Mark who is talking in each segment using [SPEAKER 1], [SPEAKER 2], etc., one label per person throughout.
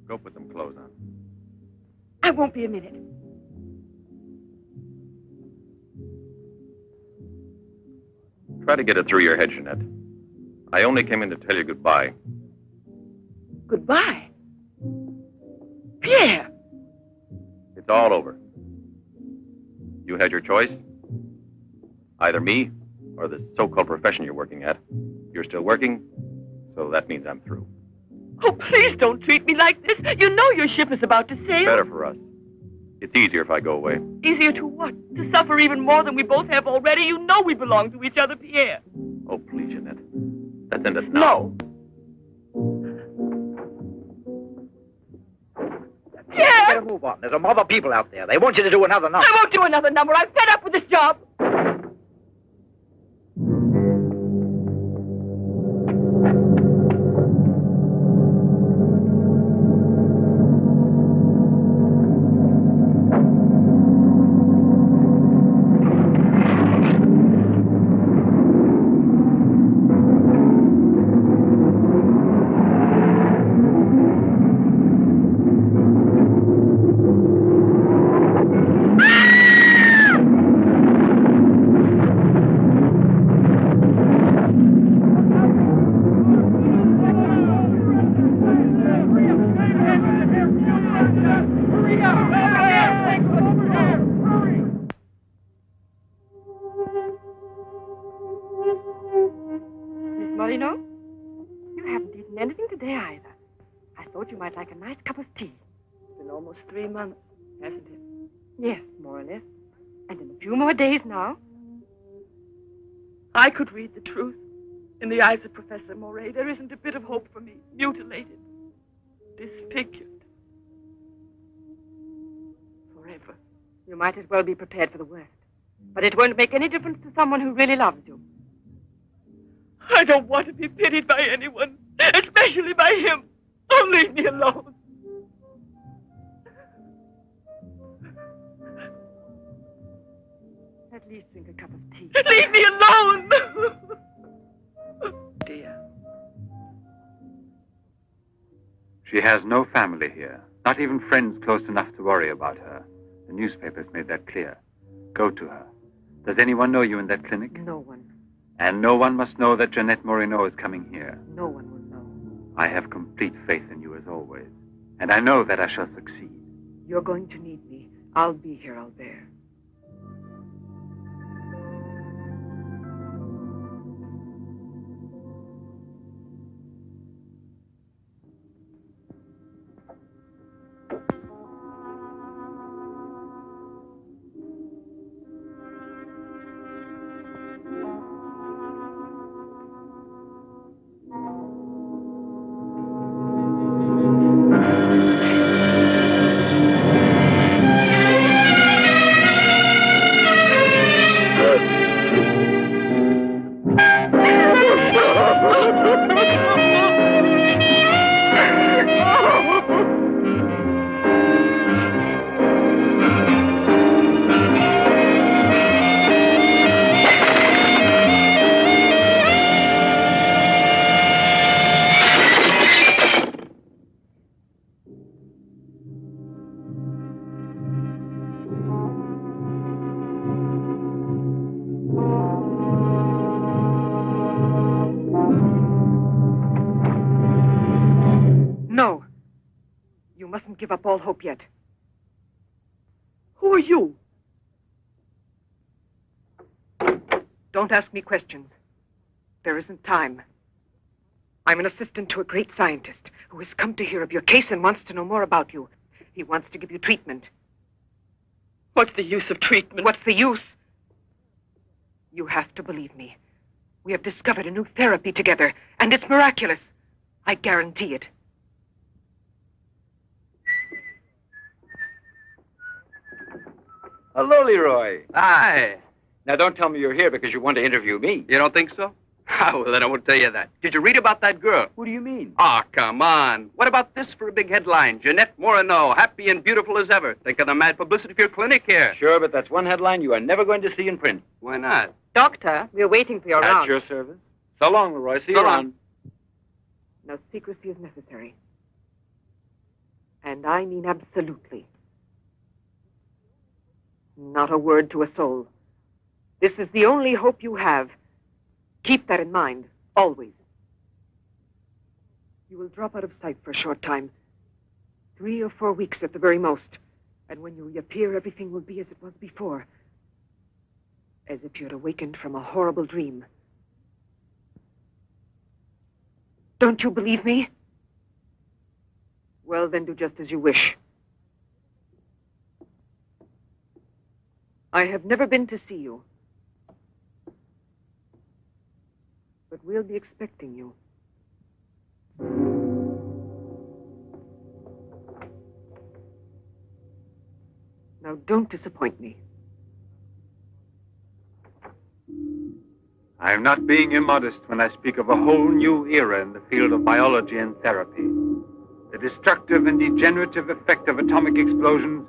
[SPEAKER 1] Go put some clothes on.
[SPEAKER 2] I won't be a minute.
[SPEAKER 1] Try to get it through your head, Jeanette. I only came in to tell you goodbye.
[SPEAKER 2] Goodbye? Pierre!
[SPEAKER 1] It's all over. You had your choice. Either me or the so-called profession you're working at. You're still working, so that means I'm through.
[SPEAKER 2] Oh, please don't treat me like this. You know your ship is about to sail.
[SPEAKER 1] Better for us. It's easier if I go away.
[SPEAKER 2] Easier to what? To suffer even more than we both have already? You know we belong to each other, Pierre.
[SPEAKER 1] Oh, please, Jeanette. Let's end it now.
[SPEAKER 2] No. Pierre!
[SPEAKER 3] Better move on. There's a mob of people out there. They want you to do another number.
[SPEAKER 2] I won't do another number. I'm fed up with this job. Moreneau, you haven't eaten anything today either. I thought you might like a nice cup of tea. It's been almost 3 months, hasn't it? Yes, more or less. And in a few more days now. I could read the truth. In the eyes of Professor Moray, there isn't a bit of hope for me. Mutilated. Disfigured. Forever. You might as well be prepared for the worst. But it won't make any difference to someone who really loves you. I don't want to be pitied by anyone, especially by him. Oh, leave me alone. At least drink a cup of tea. Leave me alone! Dear.
[SPEAKER 4] She has no family here, not even friends close enough to worry about her. The newspapers made that clear. Go to her. Does anyone know you in that clinic?
[SPEAKER 2] No one.
[SPEAKER 4] And no one must know that Jeanette Moreneau is coming here.
[SPEAKER 2] No one will know.
[SPEAKER 4] I have complete faith in you as always. And I know that I shall succeed.
[SPEAKER 2] You're going to need me. I'll be here, Albert. Give up all hope yet. Who are you? Don't ask me questions. There isn't time. I'm an assistant to a great scientist who has come to hear of your case and wants to know more about you. He wants to give you treatment. What's the use of treatment? What's the use? You have to believe me. We have discovered a new therapy together, and it's miraculous. I guarantee it.
[SPEAKER 5] Hello, Leroy.
[SPEAKER 6] Hi.
[SPEAKER 5] Now, don't tell me you're here because you want to interview me.
[SPEAKER 6] You don't think so? Oh, well, then I won't tell you that. Did you read about that girl?
[SPEAKER 5] Who do you mean?
[SPEAKER 6] Oh, come on. What about this for a big headline? Jeanette Moreneau, happy and beautiful as ever. Think of the mad publicity for your clinic here.
[SPEAKER 5] Sure, but that's one headline you are never going to see in print.
[SPEAKER 6] Why not?
[SPEAKER 2] Doctor, we're waiting for your
[SPEAKER 5] At
[SPEAKER 2] round.
[SPEAKER 5] your service. So long, Leroy. See you
[SPEAKER 6] So long.
[SPEAKER 5] around.
[SPEAKER 2] No secrecy is necessary. And I mean absolutely. Not a word to a soul. This is the only hope you have. Keep that in mind, always. You will drop out of sight for a short time. 3 or 4 weeks at the very most. And when you reappear, everything will be as it was before. As if you had awakened from a horrible dream. Don't you believe me? Well, then do just as you wish. I have never been to see you. But we'll be expecting you. Now, don't disappoint me.
[SPEAKER 4] I am not being immodest when I speak of a whole new era in the field of biology and therapy. The destructive and degenerative effect of atomic explosions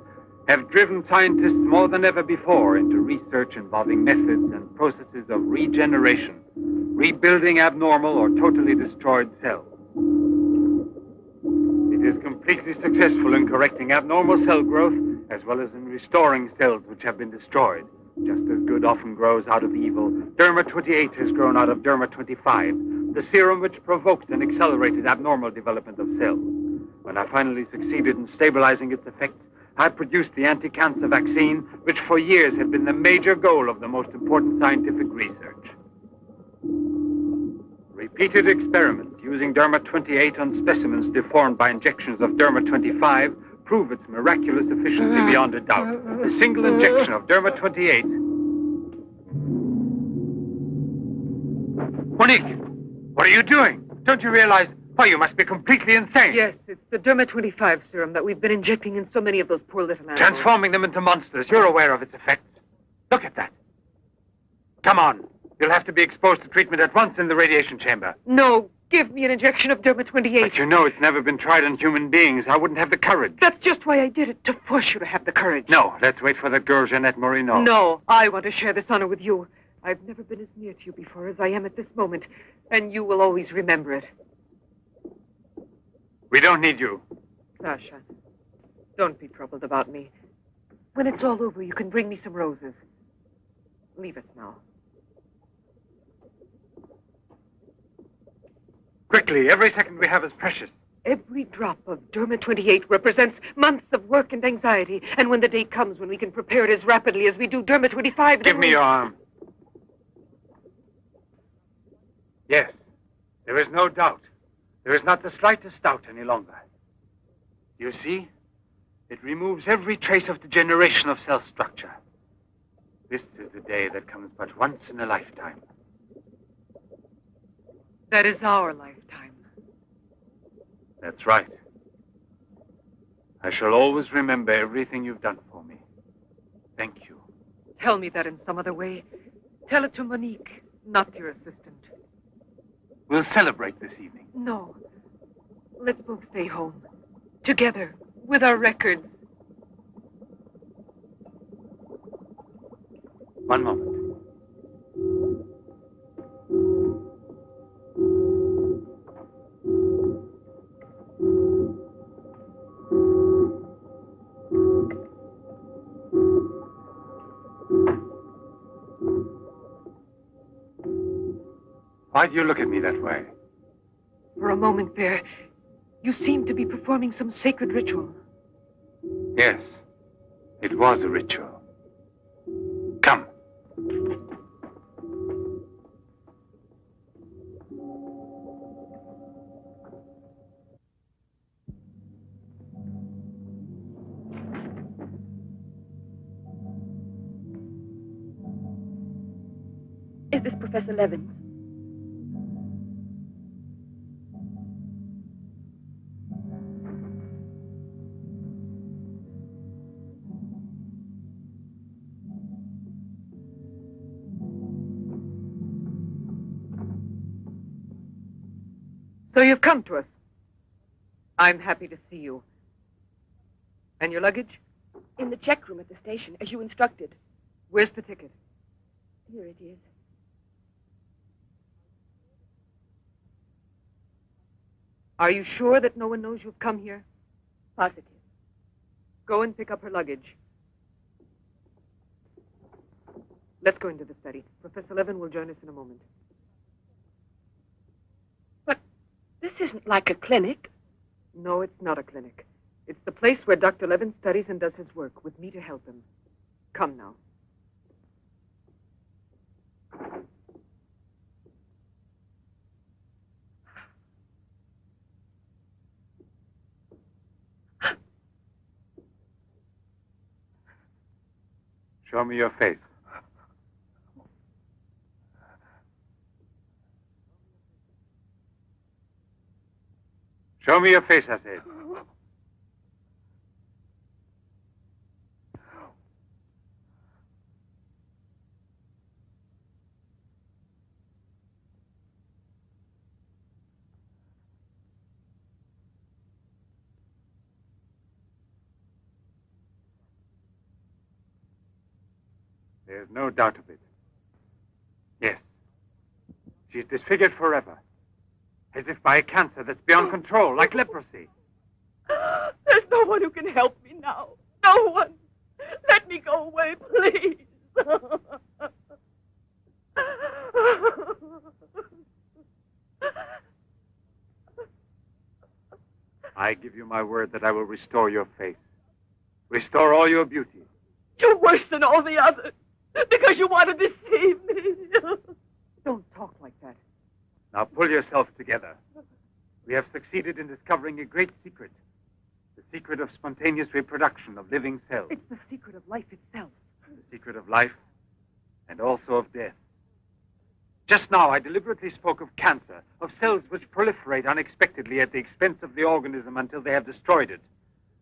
[SPEAKER 4] have driven scientists more than ever before into research involving methods and processes of regeneration, rebuilding abnormal or totally destroyed cells. It is completely successful in correcting abnormal cell growth as well as in restoring cells which have been destroyed. Just as good often grows out of evil, Derma 28 has grown out of Derma 25, the serum which provoked and accelerated abnormal development of cells. When I finally succeeded in stabilizing its effects, I produced the anti-cancer vaccine, which for years had been the major goal of the most important scientific research. Repeated experiments using Derma 28 on specimens deformed by injections of Derma 25 prove its miraculous efficiency beyond a doubt. A single injection of Derma 28... Monique, what are you doing? Don't you realize... Why, you must be completely insane.
[SPEAKER 2] Yes, it's the Derma 25 serum that we've been injecting in so many of those poor little animals.
[SPEAKER 4] Transforming them into monsters. You're aware of its effects. Look at that. Come on. You'll have to be exposed to treatment at once in the radiation chamber.
[SPEAKER 2] No, give me an injection of Derma 28.
[SPEAKER 4] But you know it's never been tried on human beings. I wouldn't have the courage.
[SPEAKER 2] That's just why I did it, to force you to have the courage.
[SPEAKER 4] No, let's wait for that girl, Jeanette Moreneau.
[SPEAKER 2] No, I want to share this honor with you. I've never been as near to you before as I am at this moment, and you will always remember it.
[SPEAKER 4] We don't need you.
[SPEAKER 2] Sasha, don't be troubled about me. When it's all over, you can bring me some roses. Leave us now.
[SPEAKER 4] Quickly, every second we have is precious.
[SPEAKER 2] Every drop of Derma 28 represents months of work and anxiety, and when the day comes when we can prepare it as rapidly as we do Derma 25...
[SPEAKER 4] Give me your arm. Yes, there is no doubt. There is not the slightest doubt any longer. You see, it removes every trace of degeneration of cell structure. This is the day that comes but once in a lifetime.
[SPEAKER 2] That is our lifetime.
[SPEAKER 4] That's right. I shall always remember everything you've done for me. Thank you.
[SPEAKER 2] Tell me that in some other way. Tell it to Monique, not your assistant.
[SPEAKER 4] We'll celebrate this evening.
[SPEAKER 2] No. Let's both stay home. Together, with our records.
[SPEAKER 4] One moment. Why do you look at me that way?
[SPEAKER 2] For a moment there, you seemed to be performing some sacred ritual.
[SPEAKER 4] Yes, it was a ritual. Come.
[SPEAKER 7] Is this Professor Levin?
[SPEAKER 2] So you've come to us. I'm happy to see you. And your luggage?
[SPEAKER 7] In the check room at the station, as you instructed.
[SPEAKER 2] Where's the ticket?
[SPEAKER 7] Here it is.
[SPEAKER 2] Are you sure that no one knows you've come here?
[SPEAKER 7] Positive.
[SPEAKER 2] Go and pick up her luggage. Let's go into the study. Professor Levin will join us in a moment.
[SPEAKER 7] But this isn't like a clinic.
[SPEAKER 2] No, it's not a clinic. It's the place where Dr. Levin studies and does his work, with me to help him. Come now.
[SPEAKER 4] Show me your face. Show me your face, I said. There's no doubt of it. Yes. She's disfigured forever. As if by a cancer that's beyond control, like leprosy.
[SPEAKER 7] There's no one who can help me now. No one. Let me go away, please.
[SPEAKER 4] I give you my word that I will restore your face. Restore all your beauty.
[SPEAKER 7] You're worse than all the others. Because you want to deceive me.
[SPEAKER 2] Don't talk like that.
[SPEAKER 4] Now pull yourself together. We have succeeded in discovering a great secret. The secret of spontaneous reproduction of living cells.
[SPEAKER 2] It's the secret of life itself.
[SPEAKER 4] The secret of life and also of death. Just now, I deliberately spoke of cancer, of cells which proliferate unexpectedly at the expense of the organism until they have destroyed it.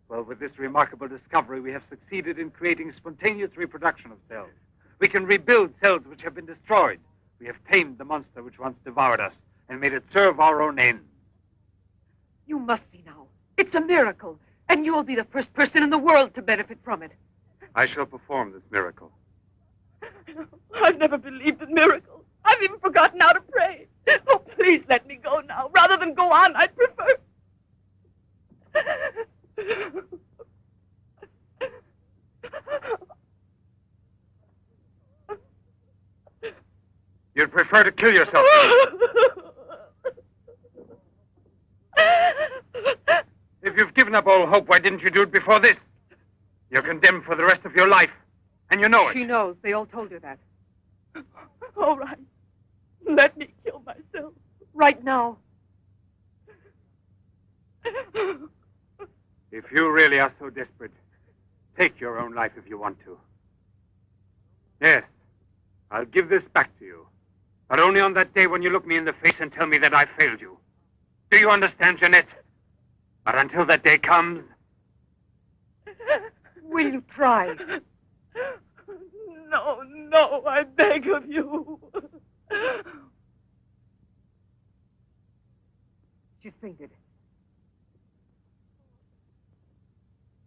[SPEAKER 4] Well, with this remarkable discovery, we have succeeded in creating spontaneous reproduction of cells. We can rebuild cells which have been destroyed. We have tamed the monster which once devoured us and made it serve our own ends.
[SPEAKER 2] You must see now. It's a miracle, and you'll be the first person in the world to benefit from it.
[SPEAKER 4] I shall perform this miracle.
[SPEAKER 7] I've never believed in miracles. I've even forgotten how to pray. Oh, please let me go now. Rather than go on, I'd prefer...
[SPEAKER 4] You'd prefer to kill yourself. If you've given up all hope, why didn't you do it before this? You're condemned for the rest of your life, and you know it.
[SPEAKER 2] She knows. They all told her that.
[SPEAKER 7] All right. Let me kill myself.
[SPEAKER 2] Right now.
[SPEAKER 4] If you really are so desperate, take your own life if you want to. Yes, I'll give this back to you. But only on that day when you look me in the face and tell me that I failed you. Do you understand, Jeanette? But until that day comes...
[SPEAKER 2] Will you try?
[SPEAKER 7] No, no, I beg of you.
[SPEAKER 2] She's fainted.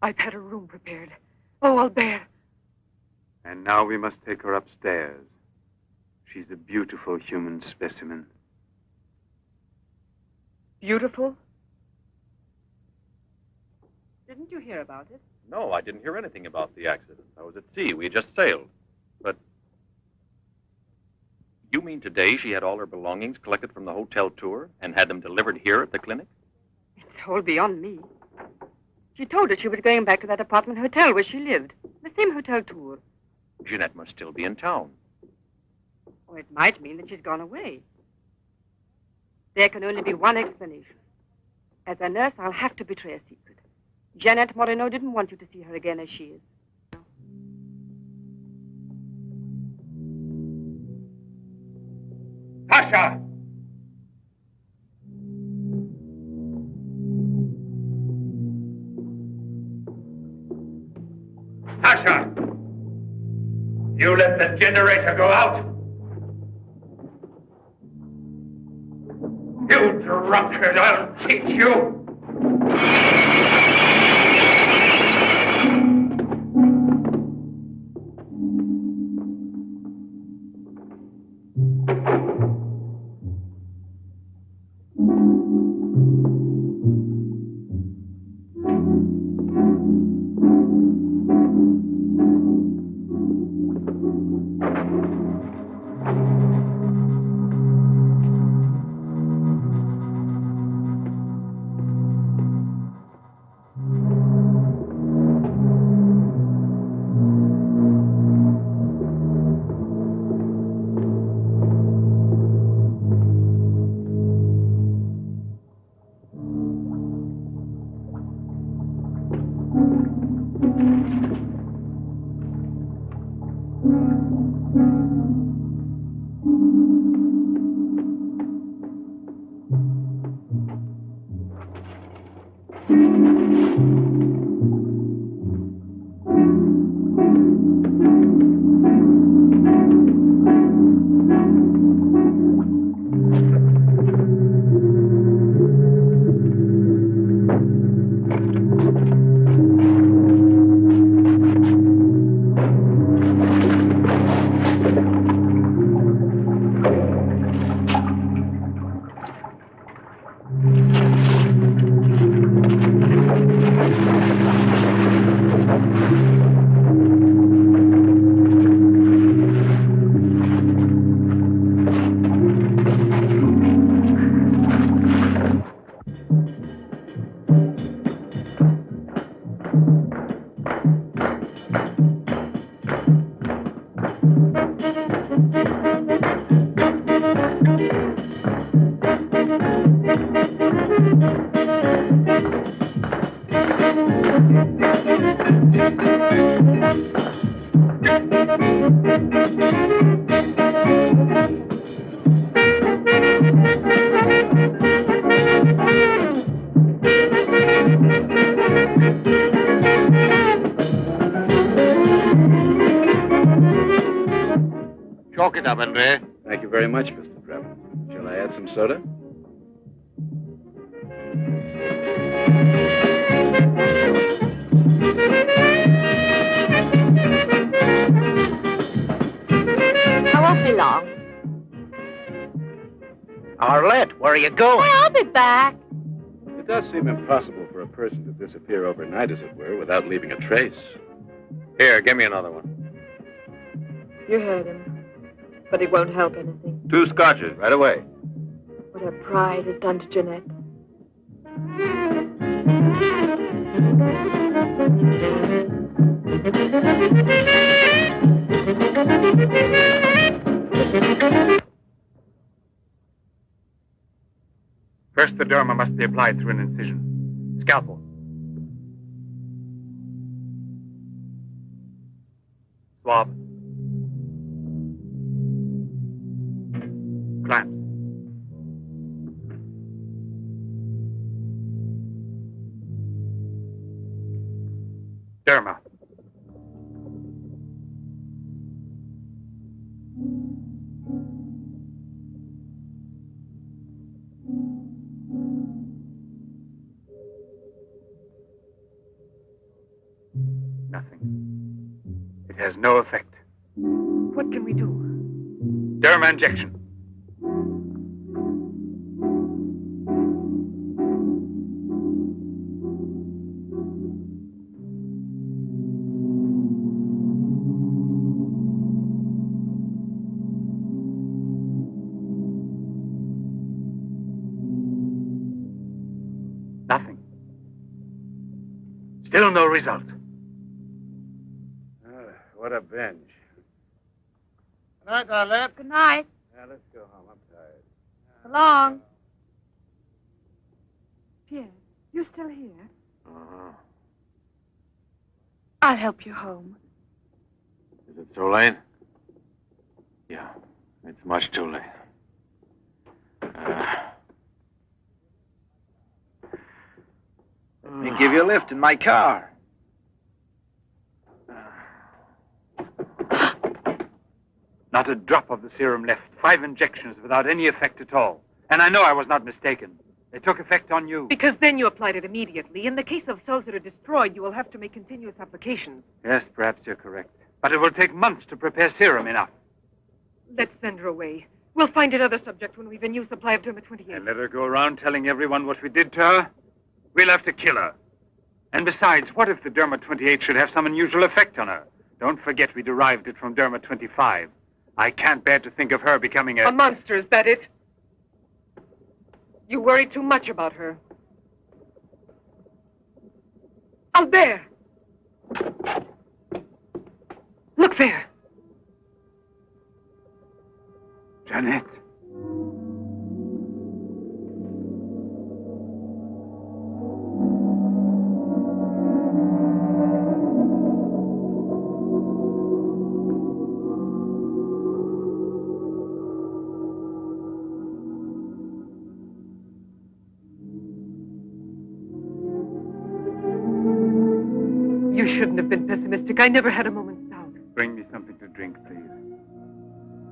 [SPEAKER 2] I've had her room prepared. Oh, Albert.
[SPEAKER 4] And now we must take her upstairs. She's a beautiful human specimen.
[SPEAKER 2] Beautiful?
[SPEAKER 7] Didn't you hear about it?
[SPEAKER 1] No, I didn't hear anything about the accident. I was at sea. We had just sailed. But you mean today she had all her belongings collected from the hotel tour and had them delivered here at the clinic?
[SPEAKER 8] It's all beyond me. She told us she was going back to that apartment hotel where she lived. The same hotel tour.
[SPEAKER 1] Jeanette must still be in town.
[SPEAKER 8] Or it might mean that she's gone away. There can only be one explanation. As a nurse, I'll have to betray a secret. Jeanette Moreneau didn't want you to see her again as she is.
[SPEAKER 4] Tasha! Tasha! You let the generator go out? You drunkard, I'll teach you!
[SPEAKER 5] Chalk it up, Andre.
[SPEAKER 1] Thank you very much, Mr. Trevor. Shall I add some soda?
[SPEAKER 7] I won't be long.
[SPEAKER 3] Arlette, where are you going?
[SPEAKER 7] I'll be back.
[SPEAKER 1] It does seem impossible for a person to disappear overnight, as it were, without leaving a trace. Here, give me another one.
[SPEAKER 8] You heard him. But it won't help anything.
[SPEAKER 1] 2 scotches, right away.
[SPEAKER 8] What her pride has done to Jeanette.
[SPEAKER 4] First, the derma must be applied through an incision. Scalpel. Swab. Clamps. Derma. Nothing. It has no effect.
[SPEAKER 2] What can we do?
[SPEAKER 4] Derma injection. Nothing. Still no result.
[SPEAKER 1] What a binge.
[SPEAKER 5] Good night, Arlette.
[SPEAKER 7] Good night.
[SPEAKER 1] Now, let's go home. I'm tired.
[SPEAKER 7] So long.
[SPEAKER 2] Pierre, you still here?
[SPEAKER 1] Uh-huh.
[SPEAKER 7] I'll help you home.
[SPEAKER 1] Is it so late? Yeah, it's much too late.
[SPEAKER 3] Let me give you a lift in my car.
[SPEAKER 4] Not a drop of the serum left. 5 injections without any effect at all. And I know I was not mistaken. They took effect on you.
[SPEAKER 2] Because then you applied it immediately. In the case of cells that are destroyed, you will have to make continuous applications.
[SPEAKER 4] Yes, perhaps you're correct. But it will take months to prepare serum enough.
[SPEAKER 2] Let's send her away. We'll find another subject when we've a new supply of Derma 28.
[SPEAKER 4] And let her go around telling everyone what we did to her? We'll have to kill her. And besides, what if the Derma 28 should have some unusual effect on her? Don't forget we derived it from Derma 25. I can't bear to think of her becoming
[SPEAKER 2] A monster, is that it? You worry too much about her. Albert! Look there.
[SPEAKER 4] Jeanette.
[SPEAKER 2] You shouldn't have been pessimistic. I never had a moment's doubt.
[SPEAKER 4] Bring me something to drink, please.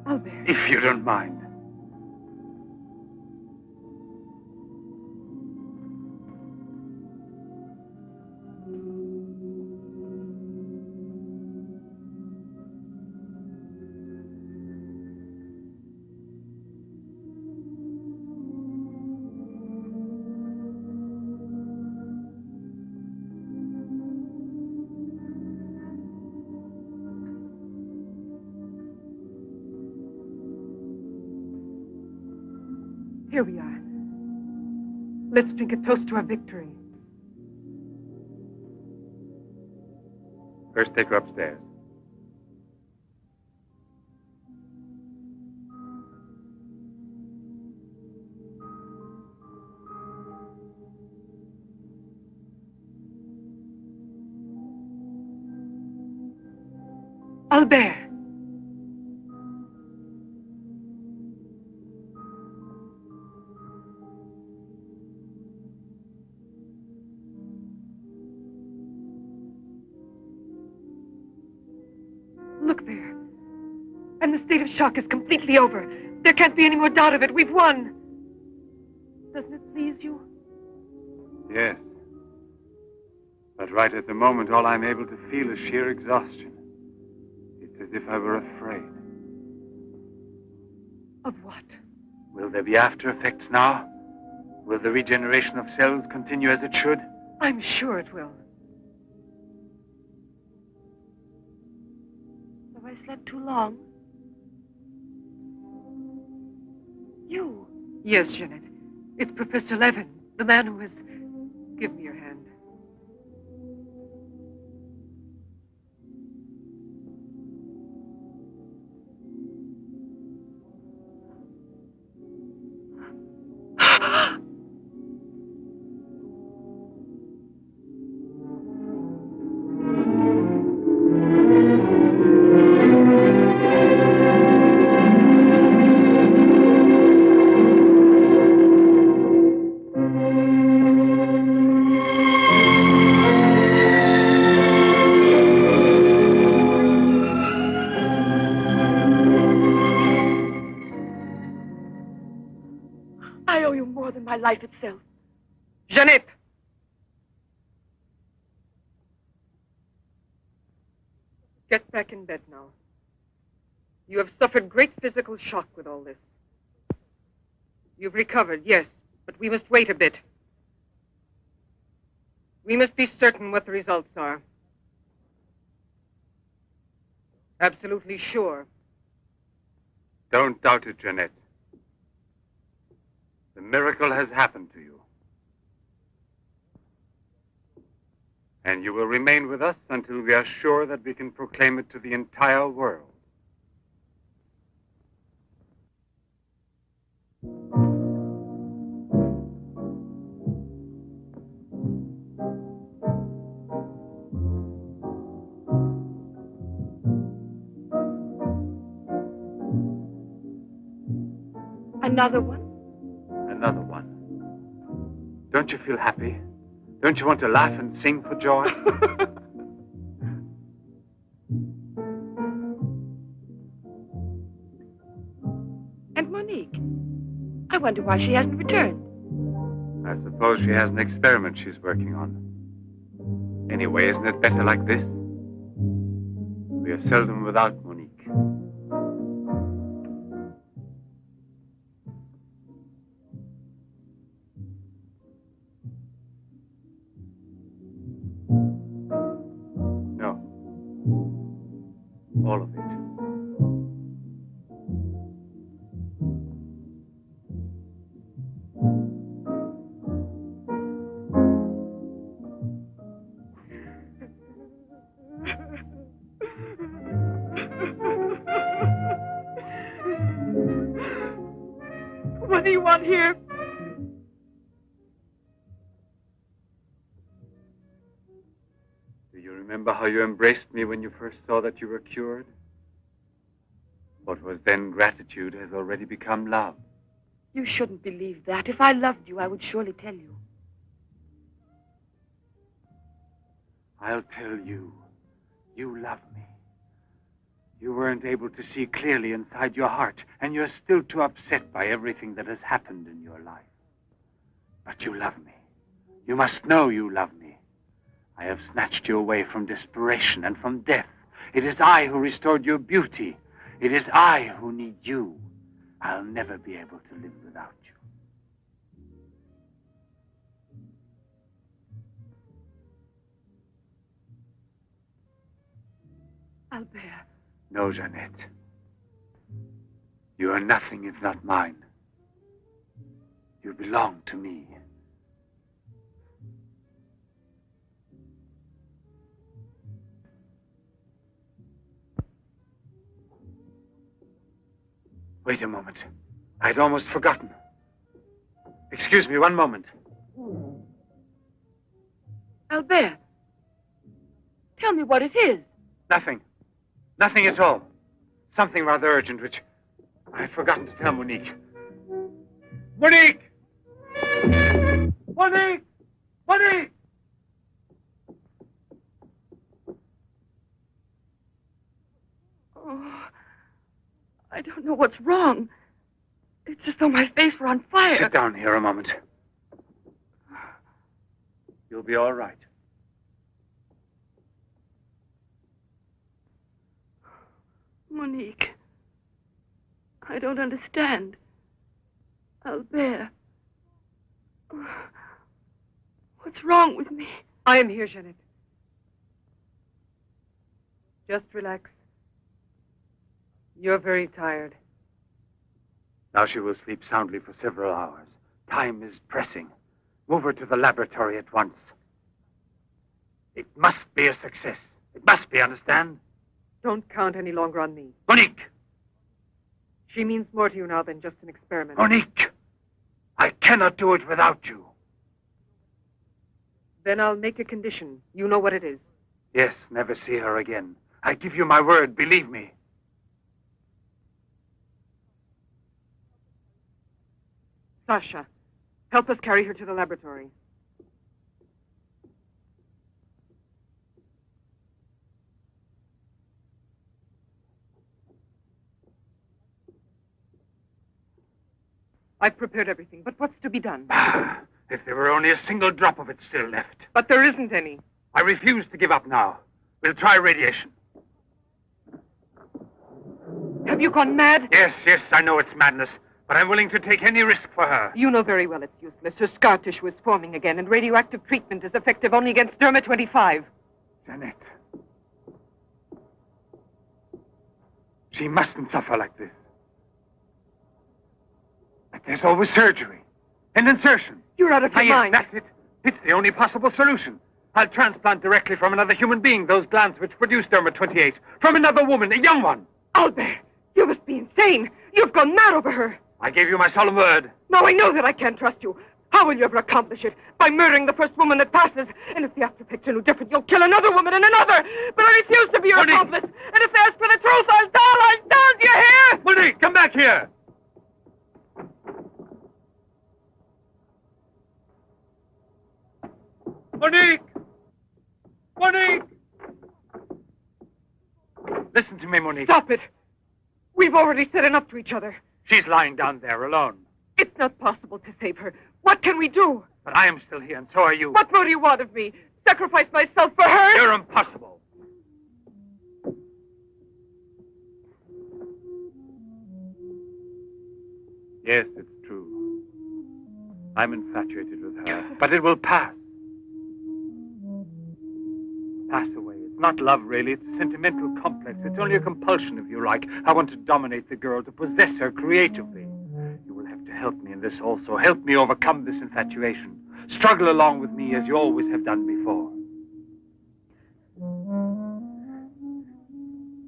[SPEAKER 2] Albert.
[SPEAKER 4] If you don't mind.
[SPEAKER 2] Here we are. Let's drink a toast to our victory.
[SPEAKER 4] First, take her upstairs.
[SPEAKER 2] Albert! Look there. And the state of shock is completely over. There can't be any more doubt of it. We've won. Doesn't it please you?
[SPEAKER 4] Yes. But right at the moment, all I'm able to feel is sheer exhaustion. It's as if I were afraid.
[SPEAKER 2] Of what?
[SPEAKER 4] Will there be after effects now? Will the regeneration of cells continue as it should?
[SPEAKER 2] I'm sure it will.
[SPEAKER 8] Have I slept too long? You?
[SPEAKER 2] Yes, Jeanette. It's Professor Levin, the man who has... Give me your hand.
[SPEAKER 7] I owe you more than my life itself.
[SPEAKER 2] Jeanette! Get back in bed now. You have suffered great physical shock with all this. You've recovered, yes, but we must wait a bit. We must be certain what the results are. Absolutely sure.
[SPEAKER 4] Don't doubt it, Jeanette. The miracle has happened to you. And you will remain with us until we are sure that we can proclaim it to the entire world.
[SPEAKER 7] Another one?
[SPEAKER 4] Another one. Don't you feel happy? Don't you want to laugh and sing for joy?
[SPEAKER 8] And Monique? I wonder why she hasn't returned.
[SPEAKER 4] I suppose she has an experiment she's working on. Anyway, isn't it better like this? We are seldom without Monique. All of it.
[SPEAKER 7] What do you want here?
[SPEAKER 4] Do you remember how you embraced me when you first saw that you were cured? What was then gratitude has already become love.
[SPEAKER 8] You shouldn't believe that. If I loved you, I would surely tell you.
[SPEAKER 4] I'll tell you. You love me. You weren't able to see clearly inside your heart, and you're still too upset by everything that has happened in your life. But you love me. You must know you love me. I have snatched you away from desperation and from death. It is I who restored your beauty. It is I who need you. I'll never be able to live without you.
[SPEAKER 8] Albert.
[SPEAKER 4] No, Jeanette. You are nothing if not mine. You belong to me. Wait a moment. I'd almost forgotten. Excuse me, one moment.
[SPEAKER 8] Albert. Tell me what it is.
[SPEAKER 4] Nothing. Nothing at all. Something rather urgent, which I'd forgotten to tell Monique. Monique! Monique! Monique!
[SPEAKER 8] Oh, I don't know what's wrong. It's as though my face were on fire.
[SPEAKER 4] Sit down here a moment. You'll be all right.
[SPEAKER 8] Monique. I don't understand. Albert. What's wrong with me?
[SPEAKER 2] I am here, Jeanette. Just relax. You're very tired.
[SPEAKER 4] Now she will sleep soundly for several hours. Time is pressing. Move her to the laboratory at once. It must be a success. It must be, understand?
[SPEAKER 2] Don't count any longer on me.
[SPEAKER 4] Monique!
[SPEAKER 2] She means more to you now than just an experiment.
[SPEAKER 4] Monique! I cannot do it without you.
[SPEAKER 2] Then I'll make a condition. You know what it is.
[SPEAKER 4] Yes, never see her again. I give you my word, believe me.
[SPEAKER 2] Sasha, help us carry her to the laboratory. I've prepared everything, but what's to be done?
[SPEAKER 4] If there were only a single drop of it still left.
[SPEAKER 2] But there isn't any.
[SPEAKER 4] I refuse to give up now. We'll try radiation.
[SPEAKER 2] Have you gone mad?
[SPEAKER 4] Yes, I know it's madness, but I'm willing to take any risk for her.
[SPEAKER 2] You know very well it's useless. Her scar tissue is forming again, and radioactive treatment is effective only against derma-25.
[SPEAKER 4] Jeanette. She mustn't suffer like this. But there's always surgery. An insertion.
[SPEAKER 2] You're out of your mind.
[SPEAKER 4] That's it. It's the only possible solution. I'll transplant directly from another human being those glands which produce derma-28. From another woman, a young one.
[SPEAKER 2] Albert, you must be insane. You've gone mad over her.
[SPEAKER 4] I gave you my solemn word.
[SPEAKER 2] Now I know that I can't trust you. How will you ever accomplish it? By murdering the first woman that passes. And if the after effects are no different, you'll kill another woman and another. But I refuse to be your accomplice. And if they ask for the truth, I'll tell. Do you hear?
[SPEAKER 4] Monique, come back here. Monique! Monique! Listen to me, Monique.
[SPEAKER 2] Stop it. We've already said enough to each other.
[SPEAKER 4] She's lying down there alone.
[SPEAKER 2] It's not possible to save her. What can we do?
[SPEAKER 4] But I am still here, and so are you.
[SPEAKER 2] What more do you want of me? Sacrifice myself for her?
[SPEAKER 4] You're impossible. Yes, it's true. I'm infatuated with her, but it will pass. Pass away, it's not love, really. It's a sentimental complex. It's only a compulsion, if you like. I want to dominate the girl, to possess her creatively. You will have to help me in this also. Help me overcome this infatuation. Struggle along with me as you always have done before.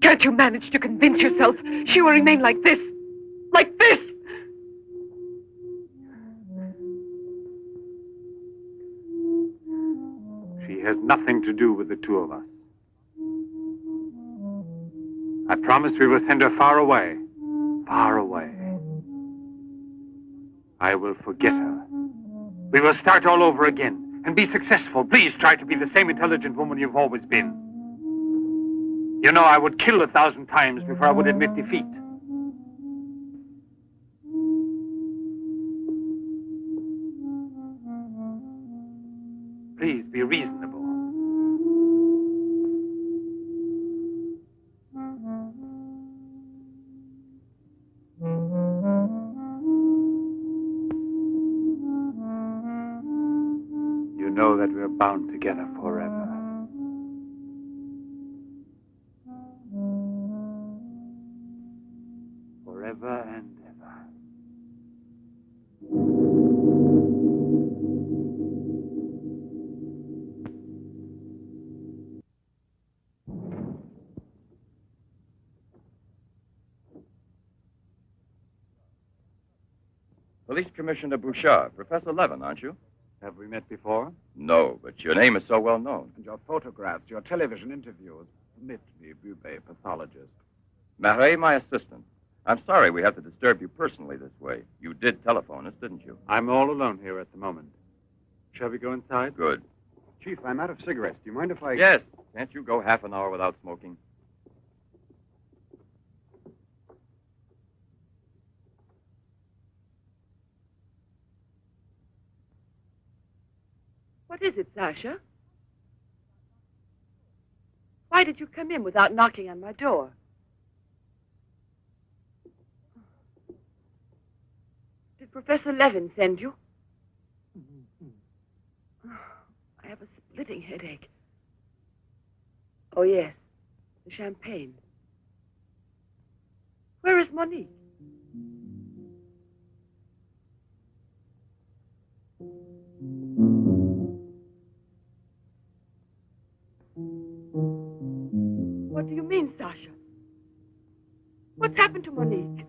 [SPEAKER 2] Can't you manage to convince yourself she will remain like this? Like this?
[SPEAKER 4] She has nothing to do with the two of us. I promise we will send her far away. Far away. I will forget her. We will start all over again and be successful. Please try to be the same intelligent woman you've always been. You know, I would kill 1,000 times before I would admit defeat. Please be reasonable. You know that we're bound together forever. Forever and ever.
[SPEAKER 1] Police Commissioner Bouchard, Professor Levin, aren't you?
[SPEAKER 4] Have we met before?
[SPEAKER 1] No, but your name is so well known.
[SPEAKER 5] And your photographs, your television interviews. Permit me, Bube, pathologist.
[SPEAKER 1] Marais, my assistant. I'm sorry we have to disturb you personally this way. You did telephone us, didn't you?
[SPEAKER 4] I'm all alone here at the moment. Shall we go inside?
[SPEAKER 1] Good.
[SPEAKER 5] Chief, I'm out of cigarettes. Do you mind if I...
[SPEAKER 1] Yes. Can't you go half an hour without smoking?
[SPEAKER 7] What is it, Sasha? Why did you come in without knocking on my door? Did Professor Levin send you? I have a splitting headache. Oh, yes. The champagne. Where is Monique? What do you mean, Sasha? What's happened to Monique?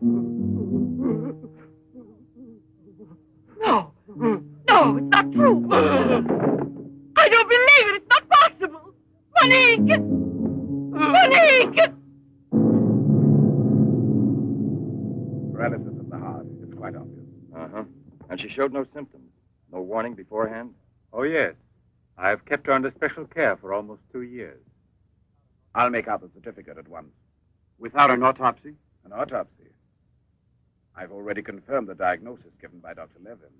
[SPEAKER 7] No. No, it's not true. I don't believe it. It's not possible. Monique! Monique!
[SPEAKER 5] Paralysis of the heart. It's quite obvious.
[SPEAKER 1] Uh-huh. And she showed no symptoms. No warning beforehand?
[SPEAKER 4] Oh, yes. I've kept her under special care for almost 2 years.
[SPEAKER 5] I'll make out the certificate at once.
[SPEAKER 4] Without an autopsy?
[SPEAKER 5] An autopsy. I've already confirmed the diagnosis given by Dr. Levin.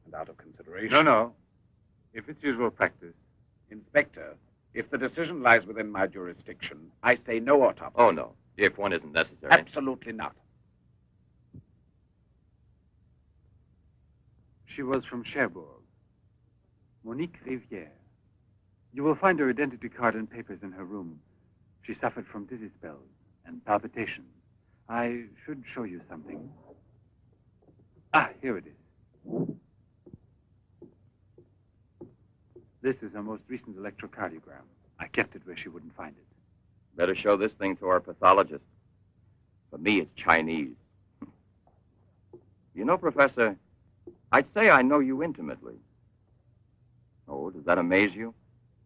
[SPEAKER 5] And out of consideration...
[SPEAKER 4] No. If it's usual practice.
[SPEAKER 5] Inspector, if the decision lies within my jurisdiction, I say no autopsy.
[SPEAKER 1] Oh, no. If one isn't necessary.
[SPEAKER 5] Absolutely not.
[SPEAKER 4] She was from Cherbourg. Monique Rivière. You will find her identity card and papers in her room. She suffered from dizzy spells and palpitations. I should show you something. Ah, here it is. This is her most recent electrocardiogram. I kept it where she wouldn't find it.
[SPEAKER 1] Better show this thing to our pathologist. For me, it's Chinese. You know, Professor, I'd say I know you intimately. Oh, does that amaze you?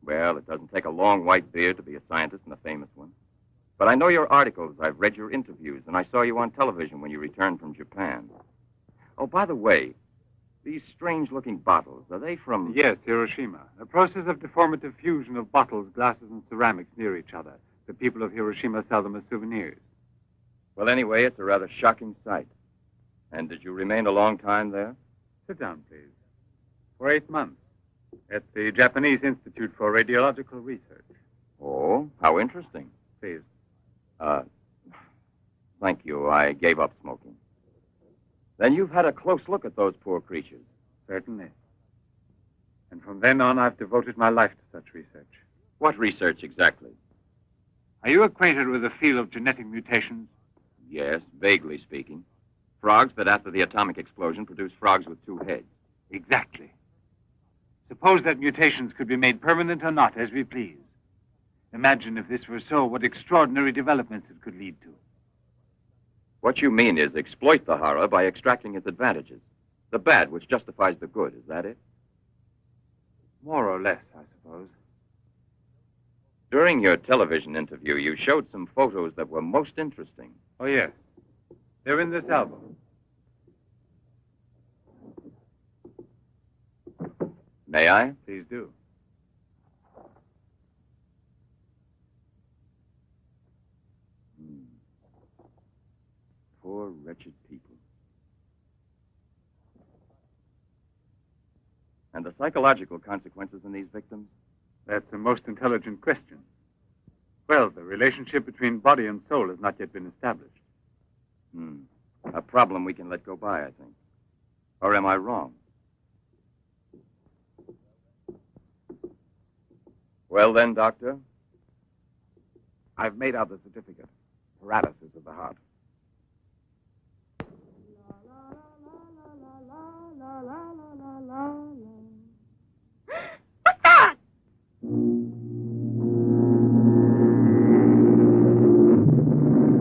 [SPEAKER 1] Well, it doesn't take a long white beard to be a scientist and a famous one. But I know your articles, I've read your interviews, and I saw you on television when you returned from Japan. Oh, by the way, these strange-looking bottles, are they from...
[SPEAKER 4] Yes, Hiroshima. A process of deformative fusion of bottles, glasses, and ceramics near each other. The people of Hiroshima sell them as souvenirs.
[SPEAKER 1] Well, anyway, it's a rather shocking sight. And did you remain a long time there?
[SPEAKER 4] Sit down, please. For 8 months. At the Japanese Institute for Radiological Research.
[SPEAKER 1] Oh, how interesting.
[SPEAKER 4] Please.
[SPEAKER 1] Thank you. I gave up smoking. Then you've had a close look at those poor creatures.
[SPEAKER 4] Certainly. And from then on, I've devoted my life to such research.
[SPEAKER 1] What research exactly?
[SPEAKER 4] Are you acquainted with the field of genetic mutations?
[SPEAKER 1] Yes, vaguely speaking. Frogs that after the atomic explosion produce frogs with two heads.
[SPEAKER 4] Exactly. Suppose that mutations could be made permanent or not, as we please. Imagine if this were so, what extraordinary developments it could lead to.
[SPEAKER 1] What you mean is exploit the horror by extracting its advantages. The bad which justifies the good, is that it?
[SPEAKER 4] More or less, I suppose.
[SPEAKER 1] During your television interview, you showed some photos that were most interesting.
[SPEAKER 4] Oh, yes. They're in this album.
[SPEAKER 1] May I?
[SPEAKER 4] Please do.
[SPEAKER 1] Poor, wretched people. And the psychological consequences in these victims?
[SPEAKER 4] That's the most intelligent question. Well, the relationship between body and soul has not yet been established.
[SPEAKER 1] A problem we can let go by, I think. Or am I wrong? Well then, Doctor?
[SPEAKER 5] I've made out the certificate. Paralysis of the heart.
[SPEAKER 7] What's that?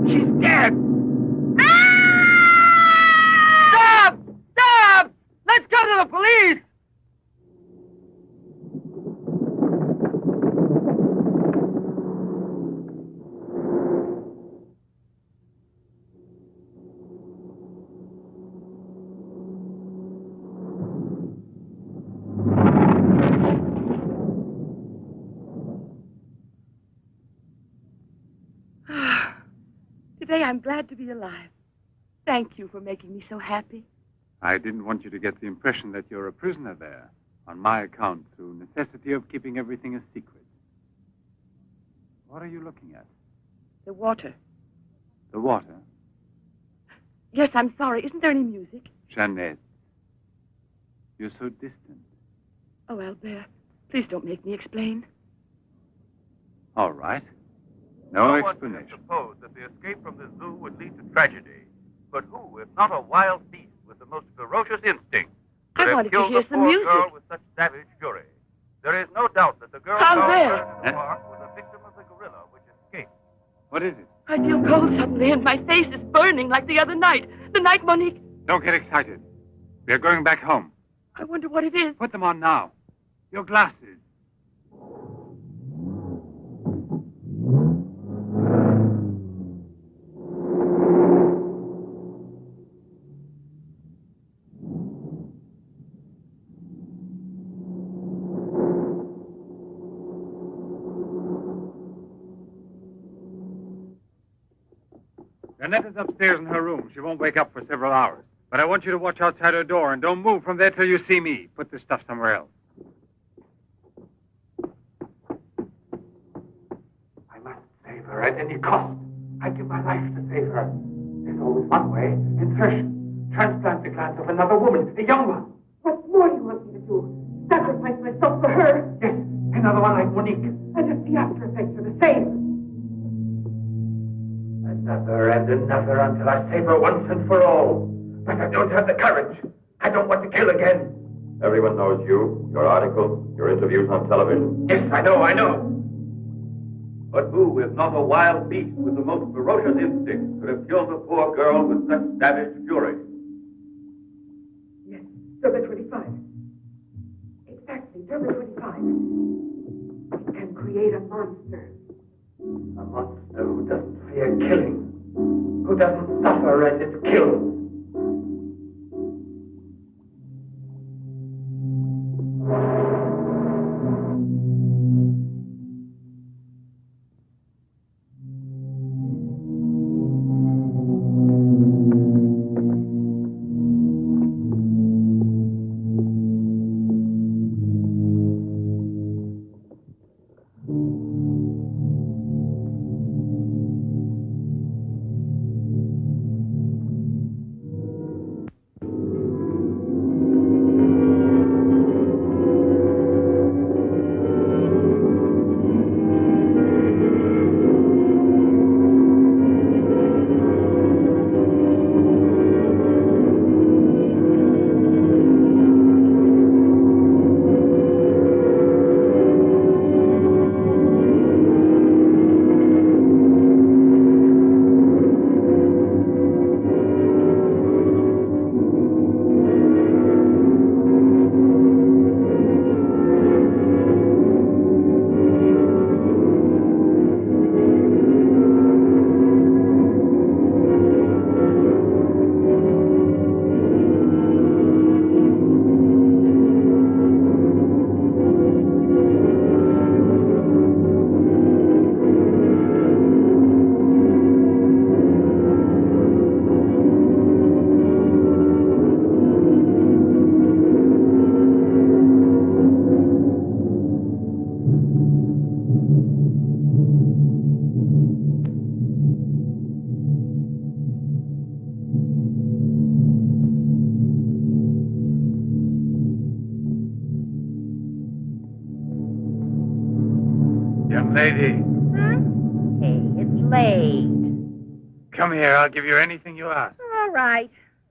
[SPEAKER 3] She's dead!
[SPEAKER 8] Stop! Stop! Let's go to the police!
[SPEAKER 7] Today I'm glad to be alive. Thank you for making me so happy.
[SPEAKER 4] I didn't want you to get the impression that you're a prisoner there, on my account, through necessity of keeping everything a secret. What are you looking at?
[SPEAKER 7] The water.
[SPEAKER 4] The water?
[SPEAKER 7] Yes, I'm sorry. Isn't there any music?
[SPEAKER 4] Jeanette. You're so distant.
[SPEAKER 7] Oh, Albert, please don't make me explain.
[SPEAKER 4] All right. No explanation.
[SPEAKER 9] Suppose that the escape from the zoo would lead to tragedy. But who, if not a wild beast with the most ferocious instinct, could
[SPEAKER 7] I
[SPEAKER 9] have
[SPEAKER 7] wanted to
[SPEAKER 9] killed
[SPEAKER 7] hear
[SPEAKER 9] the
[SPEAKER 7] some
[SPEAKER 9] poor
[SPEAKER 7] music.
[SPEAKER 9] girl with such savage fury? There is no doubt that the girl
[SPEAKER 7] Albert!
[SPEAKER 9] found in the park was a victim of the gorilla which escaped.
[SPEAKER 4] What is it?
[SPEAKER 7] I feel cold suddenly, and my face is burning like the other night. The night Monique...
[SPEAKER 4] Don't get excited. We're going back home.
[SPEAKER 7] I wonder what it is.
[SPEAKER 4] Put them on now. Your glasses. Jeanette is upstairs in her room. She won't wake up for several hours. But I want you to watch outside her door and don't move from there till you see me. Put this stuff somewhere else.
[SPEAKER 10] I must save her at any cost. I'd give my life to save her. There's always one way. Insertion. Transplant the glands of another woman, a young one.
[SPEAKER 2] What more do you want me to do? Sacrifice myself for her?
[SPEAKER 10] Yes, another one like Monique.
[SPEAKER 2] And if the after effects are the same?
[SPEAKER 10] Another and another until I save her once and for all. But I don't have the courage. I don't want to kill again.
[SPEAKER 1] Everyone knows you, your articles, your interviews on television.
[SPEAKER 10] Yes, I know.
[SPEAKER 9] But who, if not a wild beast with the most ferocious instinct, could have killed the poor girl with such savage fury?
[SPEAKER 2] Yes, Derma 25. Exactly, Derma 25. It can create a monster.
[SPEAKER 10] A monster who doesn't fear killing. Who doesn't suffer as it's killed.
[SPEAKER 4] Young lady,
[SPEAKER 11] Hey, it's late.
[SPEAKER 4] come here. I'll give you anything you ask.
[SPEAKER 11] All right.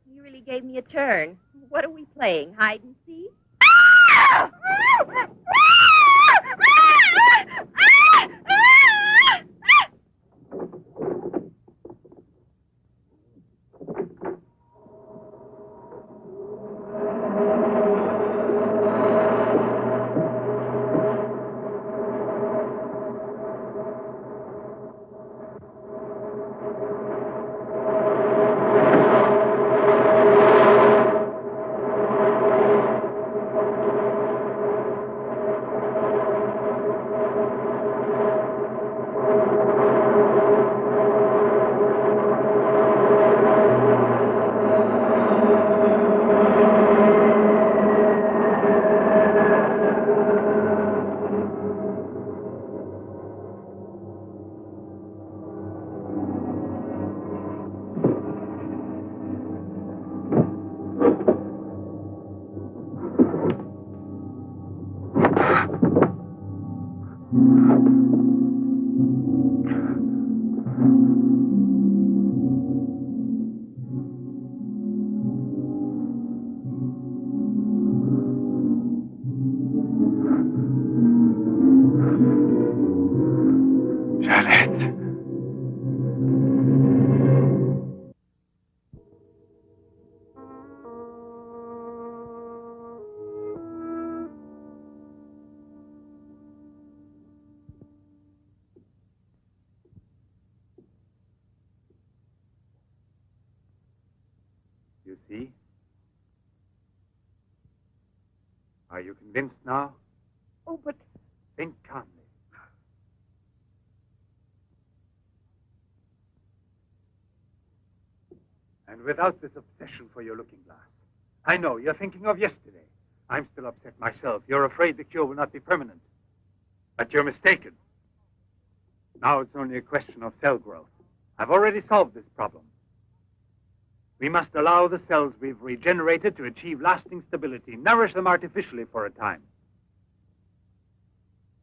[SPEAKER 11] You really gave me a turn. What are we playing? Hide and seek?
[SPEAKER 4] Jeanette. You see? Are you convinced now?
[SPEAKER 7] Oh, but
[SPEAKER 4] Think calmly. And without this obsession for your looking glass. I know, you're thinking of yesterday. I'm still upset myself. You're afraid the cure will not be permanent. But you're mistaken. Now it's only a question of cell growth. I've already solved this problem. We must allow the cells we've regenerated to achieve lasting stability, nourish them artificially for a time.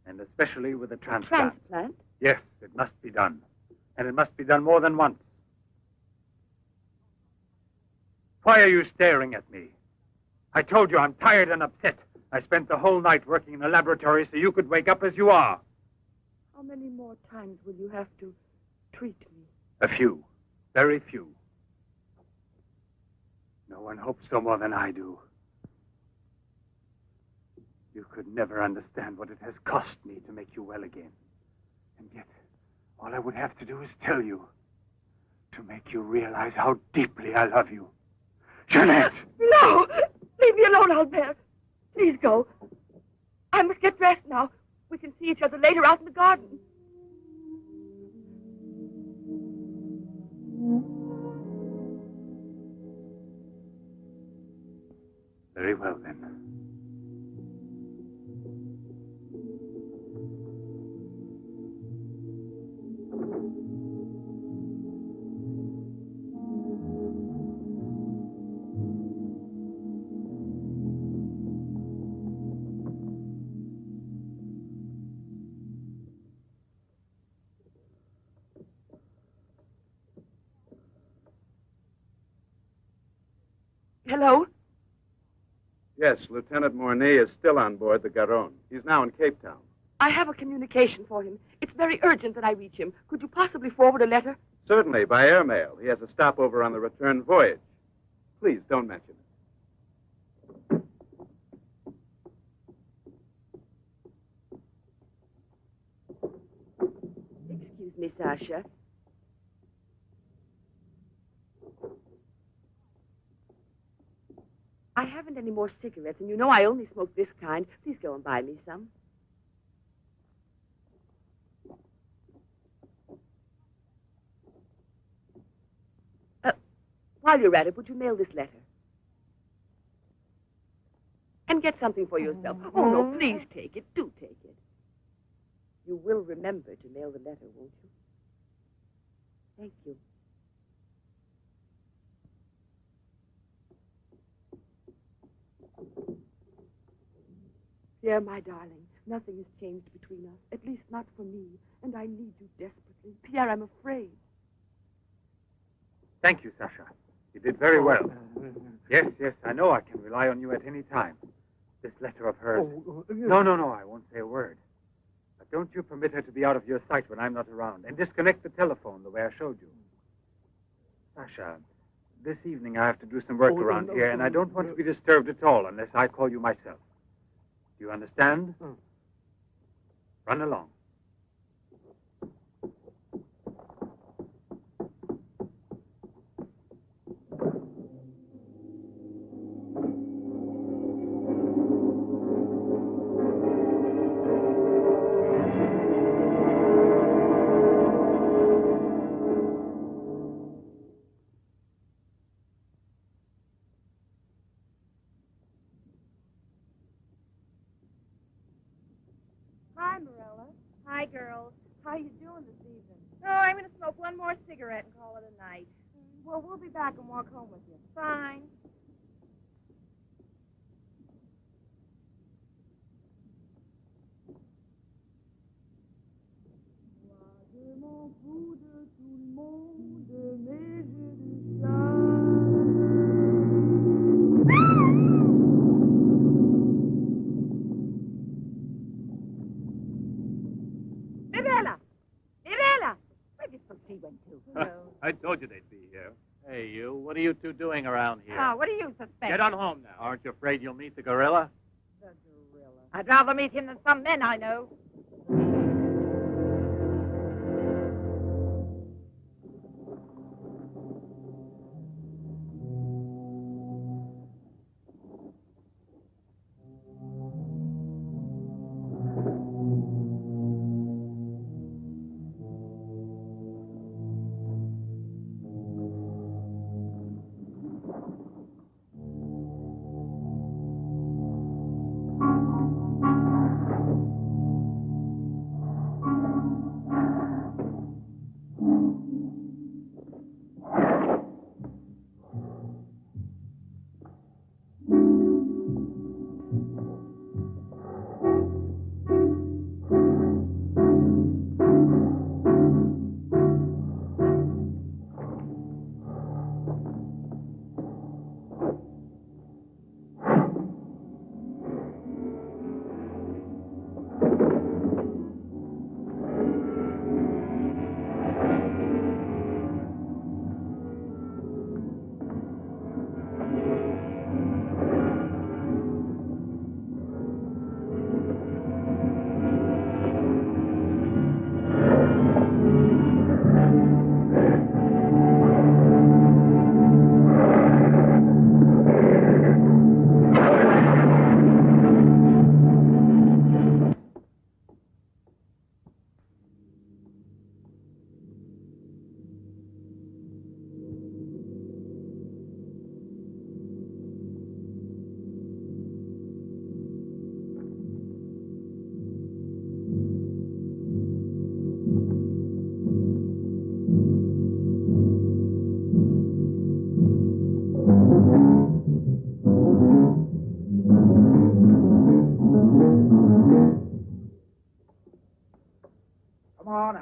[SPEAKER 4] And especially with a transplant.
[SPEAKER 7] transplant?
[SPEAKER 4] Yes, it must be done. And it must be done more than once. Why are you staring at me? I told you I'm tired and upset. I spent the whole night working in a laboratory so you could wake up as you are.
[SPEAKER 7] How many more times will you have to treat me?
[SPEAKER 4] A few. Very few. No one hopes so more than I do. You could never understand what it has cost me to make you well again. And yet, all I would have to do is tell you. To make you realize how deeply I love you. Jeanette!
[SPEAKER 7] No! Leave me alone, Albert. Please go. I must get dressed now. We can see each other later out in the garden.
[SPEAKER 4] Very well, then.
[SPEAKER 7] Hello?
[SPEAKER 5] Yes, Lieutenant Moreneau is still on board the Garonne. He's now in Cape Town.
[SPEAKER 7] I have a communication for him. It's very urgent that I reach him. Could you possibly forward a letter?
[SPEAKER 5] Certainly, by airmail. He has a stopover on the return voyage. Please, don't mention it.
[SPEAKER 7] Excuse me, Sasha. I haven't any more cigarettes, and you know I only smoke this kind. Please go and buy me some. While you're at it, would you mail this letter? And get something for yourself. Oh, no, please take it. Do take it. You will remember to mail the letter, won't you? Thank you. Pierre, my darling, Nothing has changed between us, at least not for me, and I need you desperately. Pierre, I'm afraid.
[SPEAKER 4] Thank you, Sasha. You did very well. Yes, I know I can rely on you at any time. This letter of hers... No, I won't say a word. But don't you permit her to be out of your sight when I'm not around, and disconnect the telephone the way I showed you. Sasha, this evening I have to do some work around here, and I don't want to be disturbed at all unless I call you myself. Do you understand? Run along.
[SPEAKER 11] Hi, Marilla. Hi, girls. How you doing this evening? Oh, I'm going to smoke one more cigarette and call it a night. Well, we'll be back and walk home with you. Fine.
[SPEAKER 12] I told you they'd be here. Hey, you. What are you two doing around here?
[SPEAKER 8] Oh, what do you suspect?
[SPEAKER 12] Get on home now. Aren't you afraid you'll meet the gorilla?
[SPEAKER 8] The gorilla. I'd rather meet him than some men I know.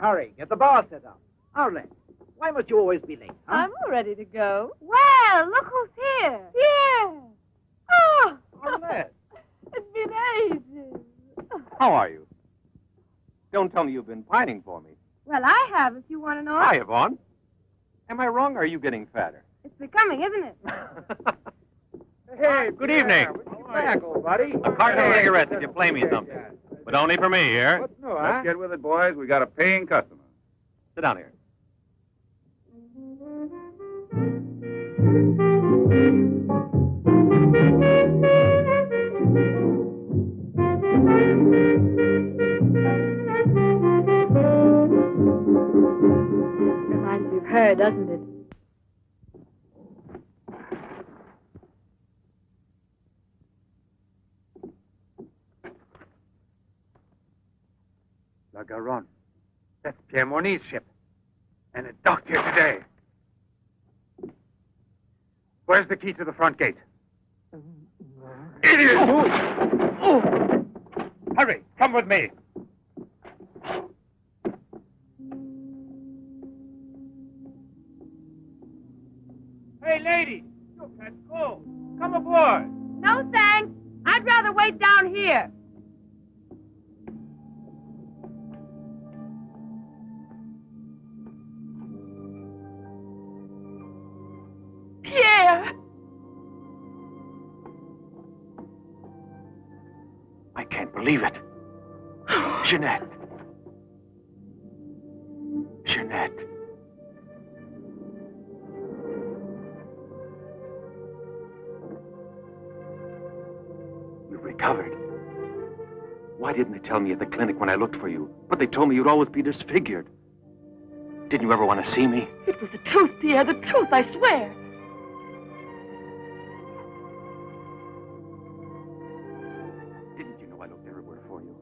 [SPEAKER 3] Hurry, get the bar set up. Arlen, why must you always be late? Huh?
[SPEAKER 11] I'm all ready to go. Well, look who's here. Yeah. Oh.
[SPEAKER 1] Arlette.
[SPEAKER 11] It's been ages.
[SPEAKER 1] How are you? Don't tell me you've been pining for me.
[SPEAKER 11] Well, I have, if you want to know.
[SPEAKER 1] Hi, Yvonne. Am I wrong, or are you getting fatter?
[SPEAKER 11] It's becoming, isn't it?
[SPEAKER 1] Hey, good evening.
[SPEAKER 3] Welcome back, old buddy.
[SPEAKER 1] A carton of cigarettes if you play me something. But only for me here.
[SPEAKER 3] What's new, huh?
[SPEAKER 5] Let's get with it, boys. We got a paying customer.
[SPEAKER 1] Sit down here.
[SPEAKER 11] Reminds me of her, doesn't it?
[SPEAKER 4] La Garonne. That's Pierre Mornay's ship. And it docked here today. Where's the key to the front gate? Idiot! Hurry, come with me. Hey, lady, you catch cold. Come aboard.
[SPEAKER 11] No, thanks. I'd rather wait down here.
[SPEAKER 7] Pierre!
[SPEAKER 12] I can't believe it. Jeanette. Jeanette. You've recovered. Why didn't they tell me at the clinic when I looked for you? But they told me you'd always be disfigured. Didn't you ever want to see me?
[SPEAKER 7] It was the truth, Pierre, the truth, I swear.
[SPEAKER 12] Didn't you know I looked everywhere for you?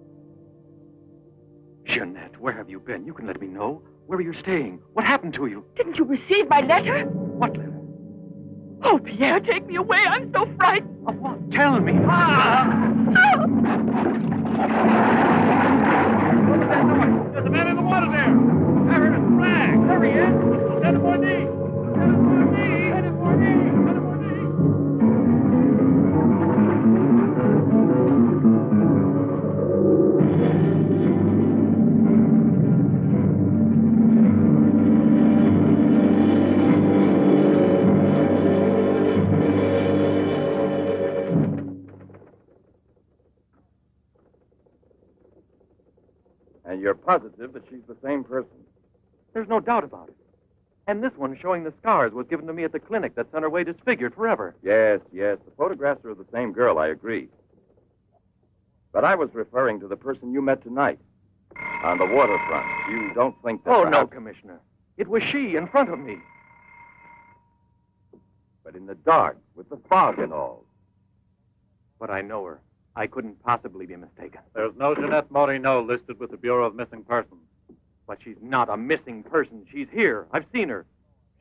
[SPEAKER 12] Jeanette, where have you been? You can let me know. Where are you staying? What happened to you?
[SPEAKER 7] Didn't you receive my letter?
[SPEAKER 12] What letter?
[SPEAKER 7] Oh, Pierre, take me away. I'm so frightened.
[SPEAKER 12] Of what? Tell me.
[SPEAKER 4] There's a man in the water there. I heard a flag. There he is. Lieutenant Moreneau. Lieutenant Moreneau. Lieutenant Moreneau. Lieutenant Moreneau.
[SPEAKER 1] And you're positive that she's the same person?
[SPEAKER 12] There's no doubt about it. And this one showing the scars was given to me at the clinic that sent her away disfigured forever.
[SPEAKER 1] Yes, yes. The photographs are of the same girl, I agree. But I was referring to the person you met tonight on the waterfront. You don't think that...
[SPEAKER 12] Oh, no,
[SPEAKER 1] perhaps-
[SPEAKER 12] Commissioner. It was she in front of me.
[SPEAKER 1] But in the dark, with the fog and all.
[SPEAKER 12] But I know her. I couldn't possibly be mistaken.
[SPEAKER 13] There's no Jeanette Moreneau listed with the Bureau of Missing Persons.
[SPEAKER 12] But she's not a missing person. She's here. I've seen her.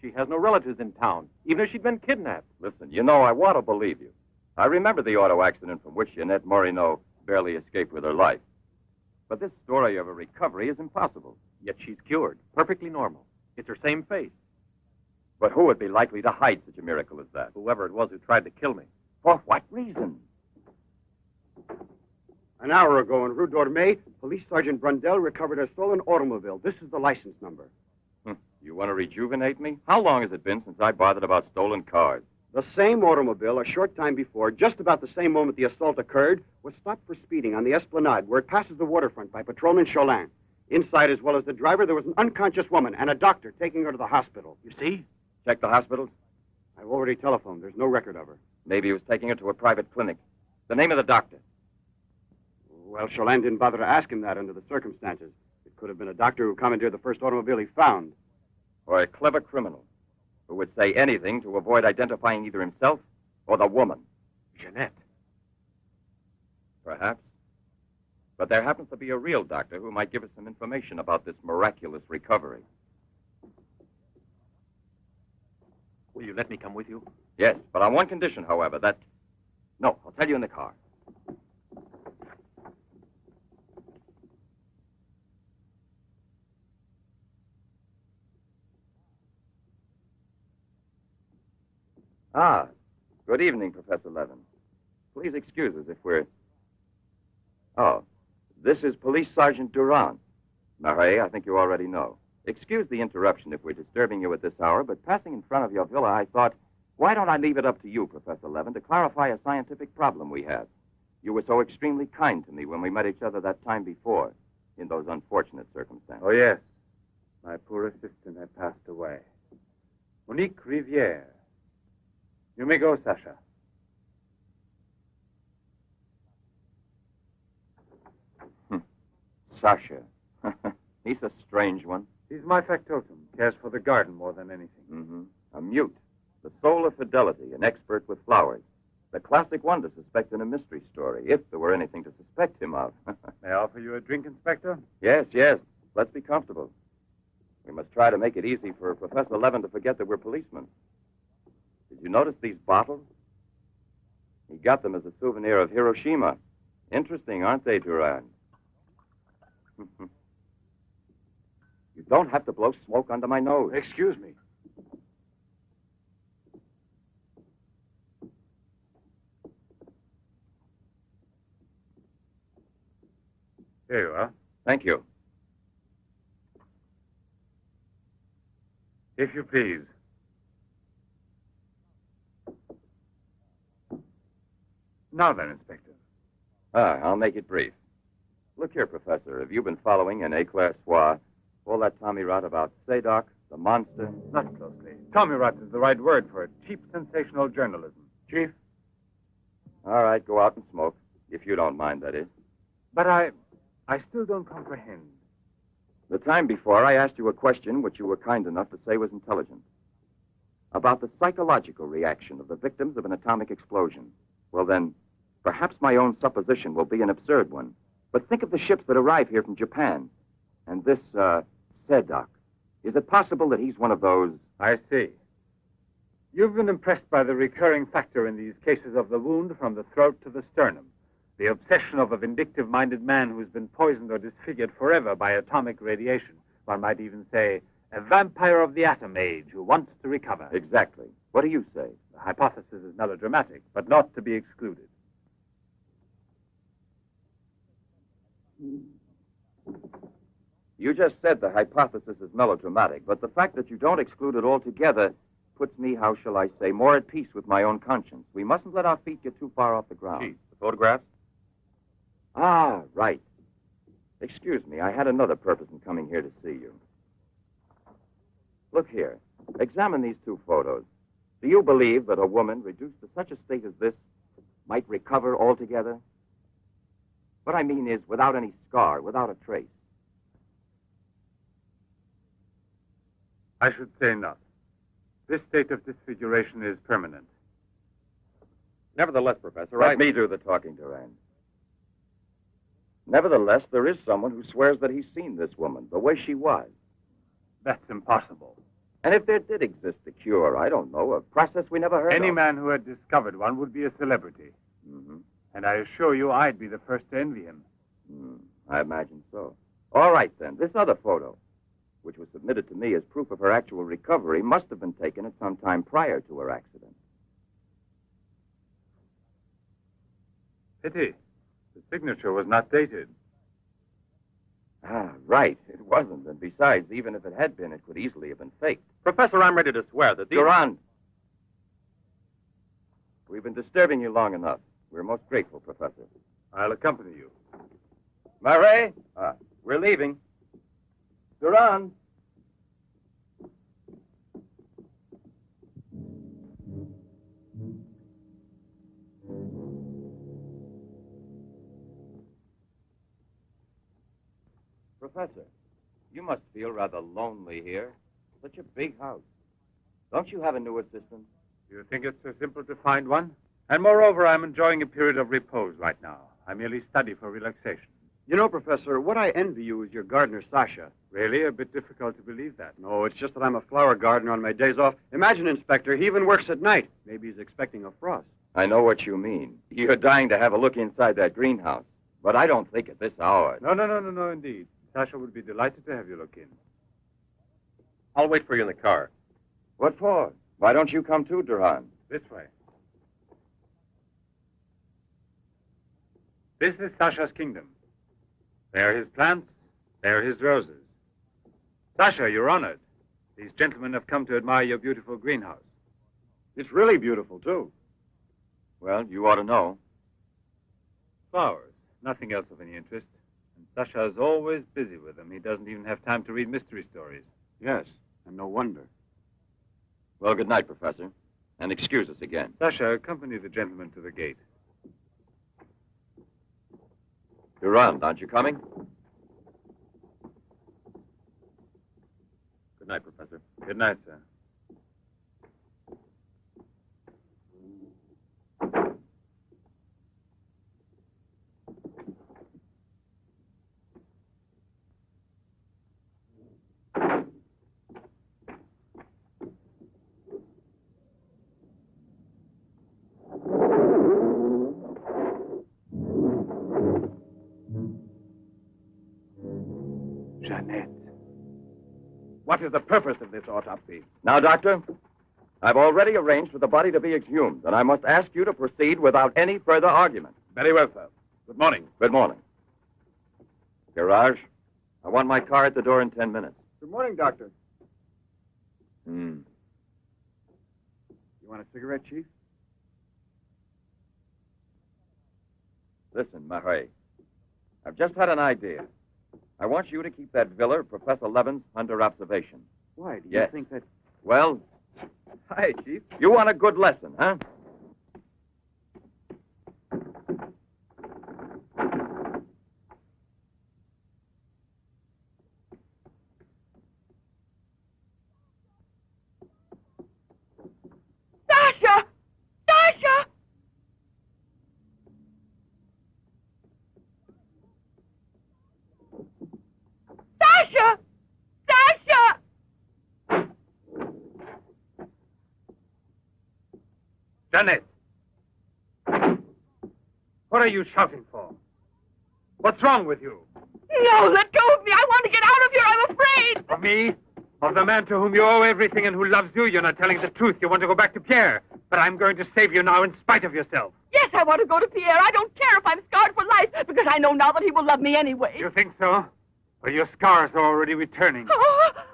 [SPEAKER 12] She has no relatives in town, even if she'd been kidnapped.
[SPEAKER 1] Listen, you know, I want to believe you. I remember the auto accident from which Jeanette Moreneau barely escaped with her life. But this story of a recovery is impossible.
[SPEAKER 12] Yet she's cured, perfectly normal. It's her same face.
[SPEAKER 1] But who would be likely to hide such a miracle as that?
[SPEAKER 12] Whoever it was who tried to kill me.
[SPEAKER 1] For what reason?
[SPEAKER 6] An hour ago in Rue d'Orme, Police Sergeant Brundell recovered a stolen automobile. This is the license number.
[SPEAKER 1] You want to rejuvenate me? How long has it been since I bothered about stolen cars?
[SPEAKER 6] The same automobile, a short time before, just about the same moment the assault occurred, was stopped for speeding on the Esplanade, where it passes the waterfront by Patrolman Cholin. Inside, as well as the driver, there was an unconscious woman and a doctor taking her to the hospital.
[SPEAKER 12] You see?
[SPEAKER 1] Check the hospitals.
[SPEAKER 6] I've already telephoned. There's no record of her.
[SPEAKER 1] Maybe he was taking her to a private clinic. The name of the doctor.
[SPEAKER 6] Well, Cholin didn't bother to ask him that under the circumstances. It could have been a doctor who commandeered the first automobile he found.
[SPEAKER 1] Or a clever criminal who would say anything to avoid identifying either himself or the woman.
[SPEAKER 12] Jeanette.
[SPEAKER 1] Perhaps. But there happens to be a real doctor who might give us some information about this miraculous recovery.
[SPEAKER 12] Will you let me come with you?
[SPEAKER 1] Yes, but on one condition, however, that... No, I'll tell you in the car. Ah, good evening, Professor Levin. Please excuse us if we're... Oh, this is Police Sergeant Durand. Marais, I think you already know. Excuse the interruption if we're disturbing you at this hour, but passing in front of your villa, I thought, why don't I leave it up to you, Professor Levin, to clarify a scientific problem we had? You were so extremely kind to me when we met each other that time before, in those unfortunate circumstances.
[SPEAKER 4] Oh, yes. My poor assistant had passed away. Monique Riviere. You may go, Sasha.
[SPEAKER 1] Sasha. He's a strange one.
[SPEAKER 4] He's my factotum. Cares for the garden more than anything.
[SPEAKER 1] Mm-hmm. A mute. The soul of fidelity, an expert with flowers. The classic one to suspect in a mystery story, if there were anything to suspect him of.
[SPEAKER 4] May I offer you a drink, Inspector?
[SPEAKER 1] Yes, yes. Let's be comfortable. We must try to make it easy for Professor Levin to forget that we're policemen. Did you notice these bottles? He got them as a souvenir of Hiroshima Interesting, aren't they, Durand? You don't have to blow smoke under my nose.
[SPEAKER 4] Excuse me. Here you are.
[SPEAKER 1] Thank you.
[SPEAKER 4] If you please. Now then, Inspector.
[SPEAKER 1] I'll make it brief. Look here, Professor. Have you been following in éclair soir all that Tommy rot about Sadok, the monster?
[SPEAKER 4] Not closely. Tommy rot is the right word for it. Cheap, sensational journalism. Chief?
[SPEAKER 1] All right, go out and smoke. If you don't mind, that is.
[SPEAKER 4] But I still don't comprehend.
[SPEAKER 1] The time before, I asked you a question which you were kind enough to say was intelligent. About the psychological reaction of the victims of an atomic explosion. Well, then, perhaps my own supposition will be an absurd one. But think of the ships that arrive here from Japan. And this, Sadok. Is it possible that he's one of those?
[SPEAKER 4] I see. You've been impressed by the recurring factor in these cases of the wound from the throat to the sternum. The obsession of a vindictive-minded man who's been poisoned or disfigured forever by atomic radiation. One might even say, a vampire of the atom age who wants to recover.
[SPEAKER 1] Exactly. What do you say?
[SPEAKER 4] The hypothesis is melodramatic, but not to be excluded.
[SPEAKER 1] You just said the hypothesis is melodramatic, but the fact that you don't exclude it altogether puts me, how shall I say, more at peace with my own conscience. We mustn't let our feet get too far off the ground.
[SPEAKER 4] Chief,
[SPEAKER 1] the photographs? Ah, right. Excuse me, I had another purpose in coming here to see you. Look here. Examine these two photos. Do you believe that a woman reduced to such a state as this might recover altogether? What I mean is without any scar, without a trace.
[SPEAKER 4] I should say not. This state of disfiguration is permanent.
[SPEAKER 1] Nevertheless, Professor, Let me do the talking, Durand. Nevertheless, there is someone who swears that he's seen this woman, the way she was.
[SPEAKER 4] That's impossible.
[SPEAKER 1] And if there did exist a cure, I don't know, a process we never heard of.
[SPEAKER 4] Any man who had discovered one would be a celebrity.
[SPEAKER 1] Mm-hmm.
[SPEAKER 4] And I assure you I'd be the first to envy him.
[SPEAKER 1] I imagine so. All right, then. This other photo, which was submitted to me as proof of her actual recovery, must have been taken at some time prior to her accident.
[SPEAKER 4] Pity. The signature was not dated.
[SPEAKER 1] Ah, right. It wasn't. And besides, even if it had been, it could easily have been faked.
[SPEAKER 12] Professor, I'm ready to swear that these...
[SPEAKER 1] Durand! We've been disturbing you long enough. We're most grateful, Professor.
[SPEAKER 4] I'll accompany you.
[SPEAKER 1] Murray! We're leaving. Durand! Professor, you must feel rather lonely here. Such a big house. Don't you have a new assistant?
[SPEAKER 4] Do you think it's so simple to find one? And moreover, I'm enjoying a period of repose right now. I merely study for relaxation.
[SPEAKER 6] You know, Professor, what I envy you is your gardener, Sasha.
[SPEAKER 4] Really? A bit difficult to believe that.
[SPEAKER 6] No, it's just that I'm a flower gardener on my days off. Imagine, Inspector, he even works at night. Maybe he's expecting a frost.
[SPEAKER 1] I know what you mean. You're dying to have a look inside that greenhouse. But I don't think at this hour.
[SPEAKER 4] No, indeed. Sasha would be delighted to have you look in.
[SPEAKER 12] I'll wait for you in the car.
[SPEAKER 1] What for? Why don't you come too, Durand?
[SPEAKER 4] This way. This is Sasha's kingdom. There are his plants. There are his roses. Sasha, you're honored. These gentlemen have come to admire your beautiful greenhouse.
[SPEAKER 6] It's really beautiful, too.
[SPEAKER 1] Well, you ought to know.
[SPEAKER 4] Flowers. Nothing else of any interest. And Sasha's always busy with them. He doesn't even have time to read mystery stories.
[SPEAKER 6] Yes, and no wonder.
[SPEAKER 1] Well, good night, Professor. And excuse us again.
[SPEAKER 4] Sasha, accompany the gentleman to the gate.
[SPEAKER 1] Durand, aren't you coming?
[SPEAKER 12] Good night, Professor.
[SPEAKER 4] Good night, sir. Jeanette.
[SPEAKER 5] What is the purpose of this autopsy?
[SPEAKER 14] Now, Doctor, I've already arranged for the body to be exhumed, and I must ask you to proceed without any further argument.
[SPEAKER 5] Very well, sir. Good morning.
[SPEAKER 14] Good morning. Garage, I want my car at the door in 10 minutes.
[SPEAKER 6] Good morning, Doctor.
[SPEAKER 14] Hmm.
[SPEAKER 6] You want a cigarette, Chief?
[SPEAKER 14] Listen, Marais, I've just had an idea. I want you to keep that villa of Professor Levin's under observation.
[SPEAKER 6] Why? Do you
[SPEAKER 14] Yes.
[SPEAKER 6] think that...
[SPEAKER 14] Well,
[SPEAKER 6] Hi, Chief.
[SPEAKER 14] you want a good lesson, huh?
[SPEAKER 7] Sasha! Sasha! Sasha! Sasha!
[SPEAKER 4] Jeanette! What are you shouting for? What's wrong with you?
[SPEAKER 7] No, let go of me. I want to get out of here. I'm afraid.
[SPEAKER 4] Of me? Of the man to whom you owe everything and who loves you? You're not telling the truth. You want to go back to Pierre. But I'm going to save you now in spite of yourself.
[SPEAKER 7] Yes, I want to go to Pierre. I don't care if I'm scarred for life, because I know now that he will love me anyway.
[SPEAKER 4] You think so? Well, your scars are already returning.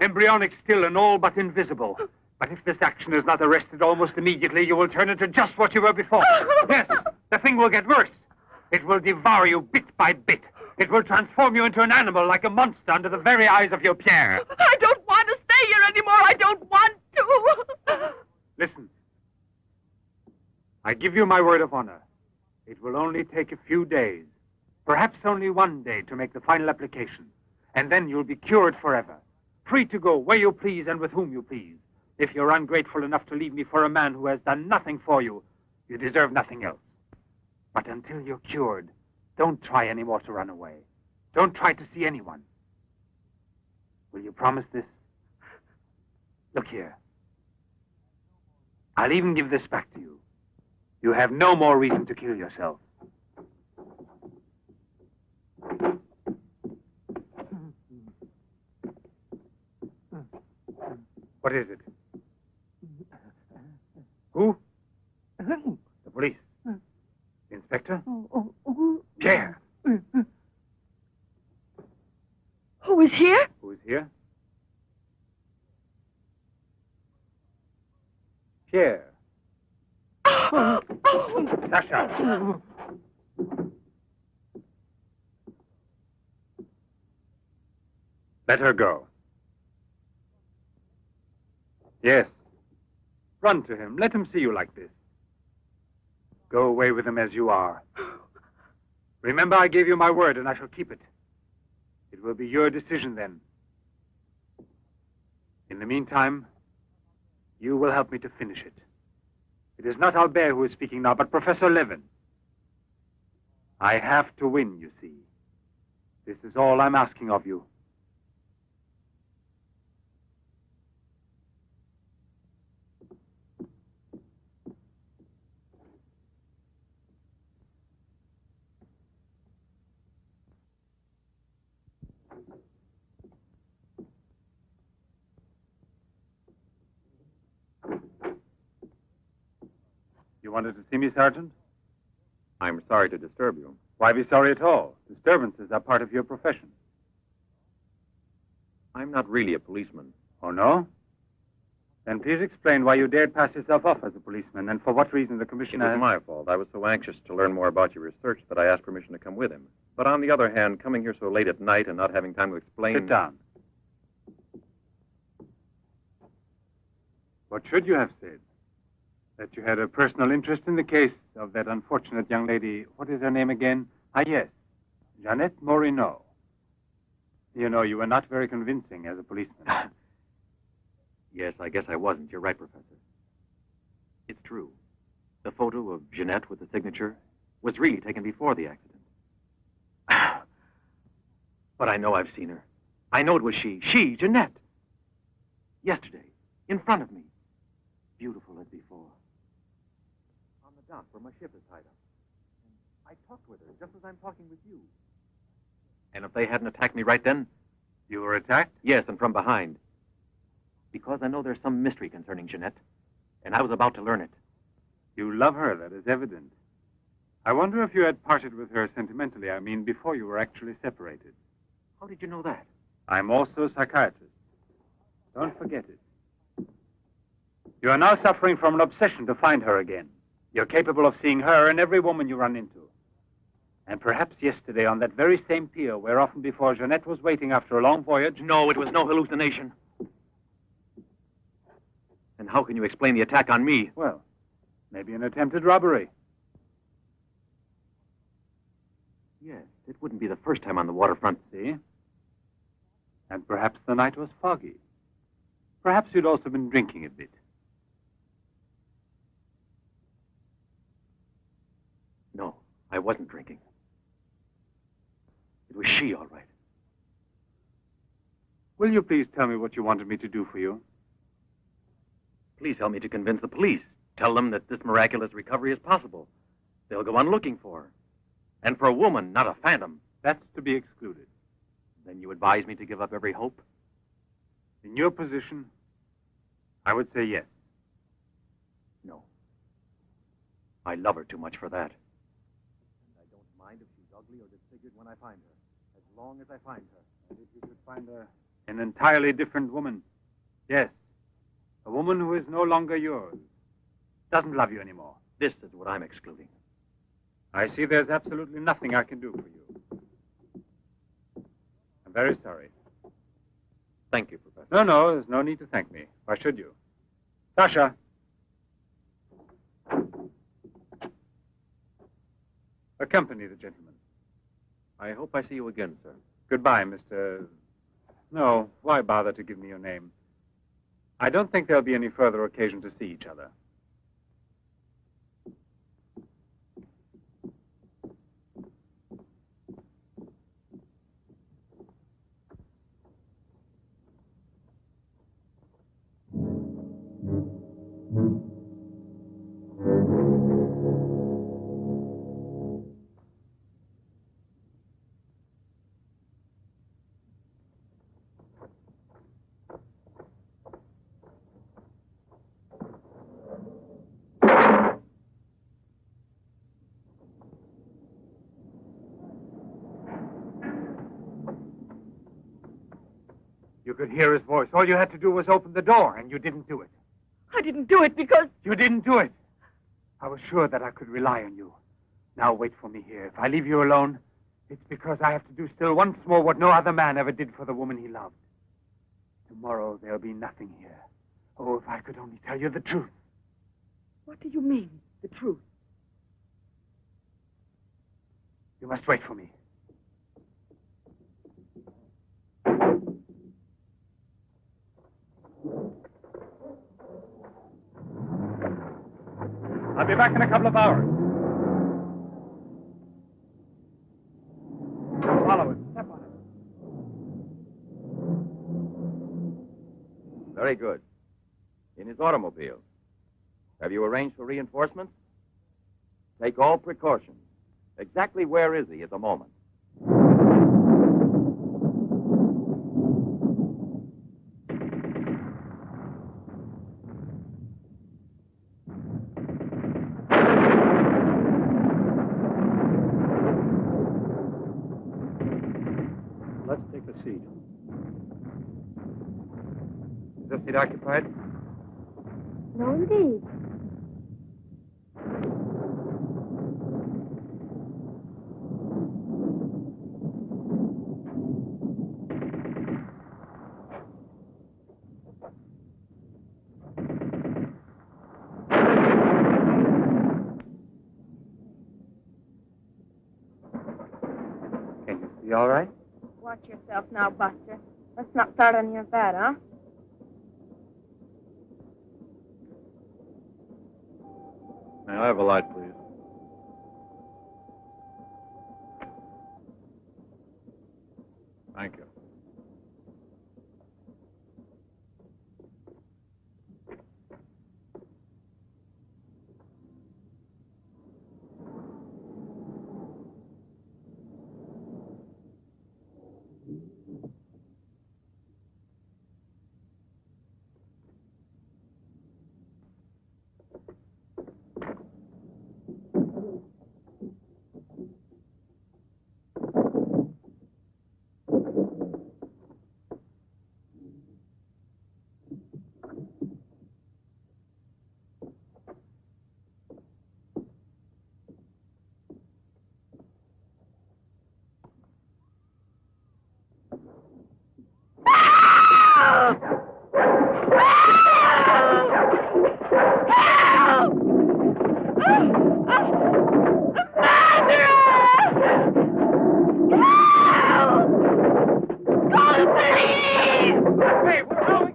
[SPEAKER 4] Embryonic still and all but invisible. But if this action is not arrested almost immediately, you will turn into just what you were before. Yes, the thing will get worse. It will devour you bit by bit. It will transform you into an animal, like a monster, under the very eyes of your Pierre.
[SPEAKER 7] I don't want to stay here anymore. I don't want to.
[SPEAKER 4] Listen. I give you my word of honor. It will only take a few days, perhaps only one day, to make the final application. And then you'll be cured forever, free to go where you please and with whom you please. If you're ungrateful enough to leave me for a man who has done nothing for you, you deserve nothing else. But until you're cured, don't try any more to run away. Don't try to see anyone. Will you promise this? Look here. I'll even give this back to you. You have no more reason to kill yourself. What is it? Who? The police. Inspector? Pierre.
[SPEAKER 7] Who is here?
[SPEAKER 4] Who is here? Pierre. Sasha. Let her go. Yes. Run to him. Let him see you like this. Go away with him as you are. Remember, I gave you my word, and I shall keep it. It will be your decision then. In the meantime, you will help me to finish it. It is not Albert who is speaking now, but Professor Levin. I have to win, you see. This is all I'm asking of you. You wanted to see me, Sergeant?
[SPEAKER 1] I'm sorry to disturb you.
[SPEAKER 4] Why be sorry at all? Disturbances are part of your profession.
[SPEAKER 1] I'm not really a policeman.
[SPEAKER 4] Oh, no? Then please explain why you dared pass yourself off as a policeman, and for what reason the
[SPEAKER 1] It
[SPEAKER 4] commissioner...
[SPEAKER 1] was my fault. I was so anxious to learn more about your research that I asked permission to come with him. But on the other hand, coming here so late at night and not having time to explain...
[SPEAKER 4] Sit down. What should you have said? That you had a personal interest in the case of that unfortunate young lady. What is her name again? Ah, yes. Jeanette Moreneau. You know, you were not very convincing as a policeman.
[SPEAKER 12] Yes, I guess I wasn't. You're right, Professor. It's true. The photo of Jeanette with the signature was really taken before the accident. But I know I've seen her. I know it was she, Jeanette. Yesterday, in front of me. Beautiful as before. On the dock where my ship is tied up. And I talked with her just as I'm talking with you. And if they hadn't attacked me right then,
[SPEAKER 4] You were attacked?
[SPEAKER 12] Yes, and from behind. Because I know there's some mystery concerning Jeanette, and I was about to learn it.
[SPEAKER 4] You love her, that is evident. I wonder if you had parted with her sentimentally, I mean, before you were actually separated.
[SPEAKER 12] How did you know that?
[SPEAKER 4] I'm also a psychiatrist. Don't forget it. You are now suffering from an obsession to find her again. You're capable of seeing her and every woman you run into. And perhaps yesterday on that very same pier where often before Jeanette was waiting after a long voyage...
[SPEAKER 12] No, it was no hallucination. And how can you explain the attack on me?
[SPEAKER 4] Well, maybe an attempted robbery.
[SPEAKER 12] Yes, it wouldn't be the first time on the waterfront.
[SPEAKER 4] See? And perhaps the night was foggy. Perhaps you'd also been drinking a bit.
[SPEAKER 12] No, I wasn't drinking. It was she, all right.
[SPEAKER 4] Will you please tell me what you wanted me to do for you?
[SPEAKER 12] Please help me to convince the police. Tell them that this miraculous recovery is possible. They'll go on looking for her. And for a woman, not a phantom.
[SPEAKER 4] That's to be excluded.
[SPEAKER 12] Then you advise me to give up every hope?
[SPEAKER 4] In your position, I would say yes.
[SPEAKER 12] No. I love her too much for that. And I don't mind if she's ugly or disfigured when I find her, as long as I find her.
[SPEAKER 4] And if you could find an entirely different woman. Yes. A woman who is no longer yours. Doesn't love you anymore.
[SPEAKER 12] This is what I'm excluding.
[SPEAKER 4] I see there's absolutely nothing I can do for you. I'm very sorry.
[SPEAKER 12] Thank you, Professor.
[SPEAKER 4] No, there's no need to thank me. Why should you? Sasha. Accompany the gentleman.
[SPEAKER 12] I hope I see you again, sir.
[SPEAKER 4] Goodbye, Mr... No, why bother to give me your name? I don't think there'll be any further occasion to see each other. You could hear his voice. All you had to do was open the door, and you didn't do it.
[SPEAKER 7] I didn't do it because...
[SPEAKER 4] You didn't do it. I was sure that I could rely on you. Now wait for me here. If I leave you alone, it's because I have to do still once more what no other man ever did for the woman he loved. Tomorrow there'll be nothing here. Oh, if I could only tell you the truth.
[SPEAKER 7] What do you mean, the truth?
[SPEAKER 4] You must wait for me. I'll be back in a couple of hours. Follow it. Step on it.
[SPEAKER 14] Very good. In his automobile. Have you arranged for reinforcements? Take all precautions. Exactly where is he at the moment?
[SPEAKER 4] Let's take a seat. Is this seat occupied?
[SPEAKER 11] No, indeed.
[SPEAKER 4] Can you see all right?
[SPEAKER 11] Watch yourself now, Buster. Let's not start on your bed, huh?
[SPEAKER 13] May I have a light, please? Thank you.
[SPEAKER 10] Hey, what's going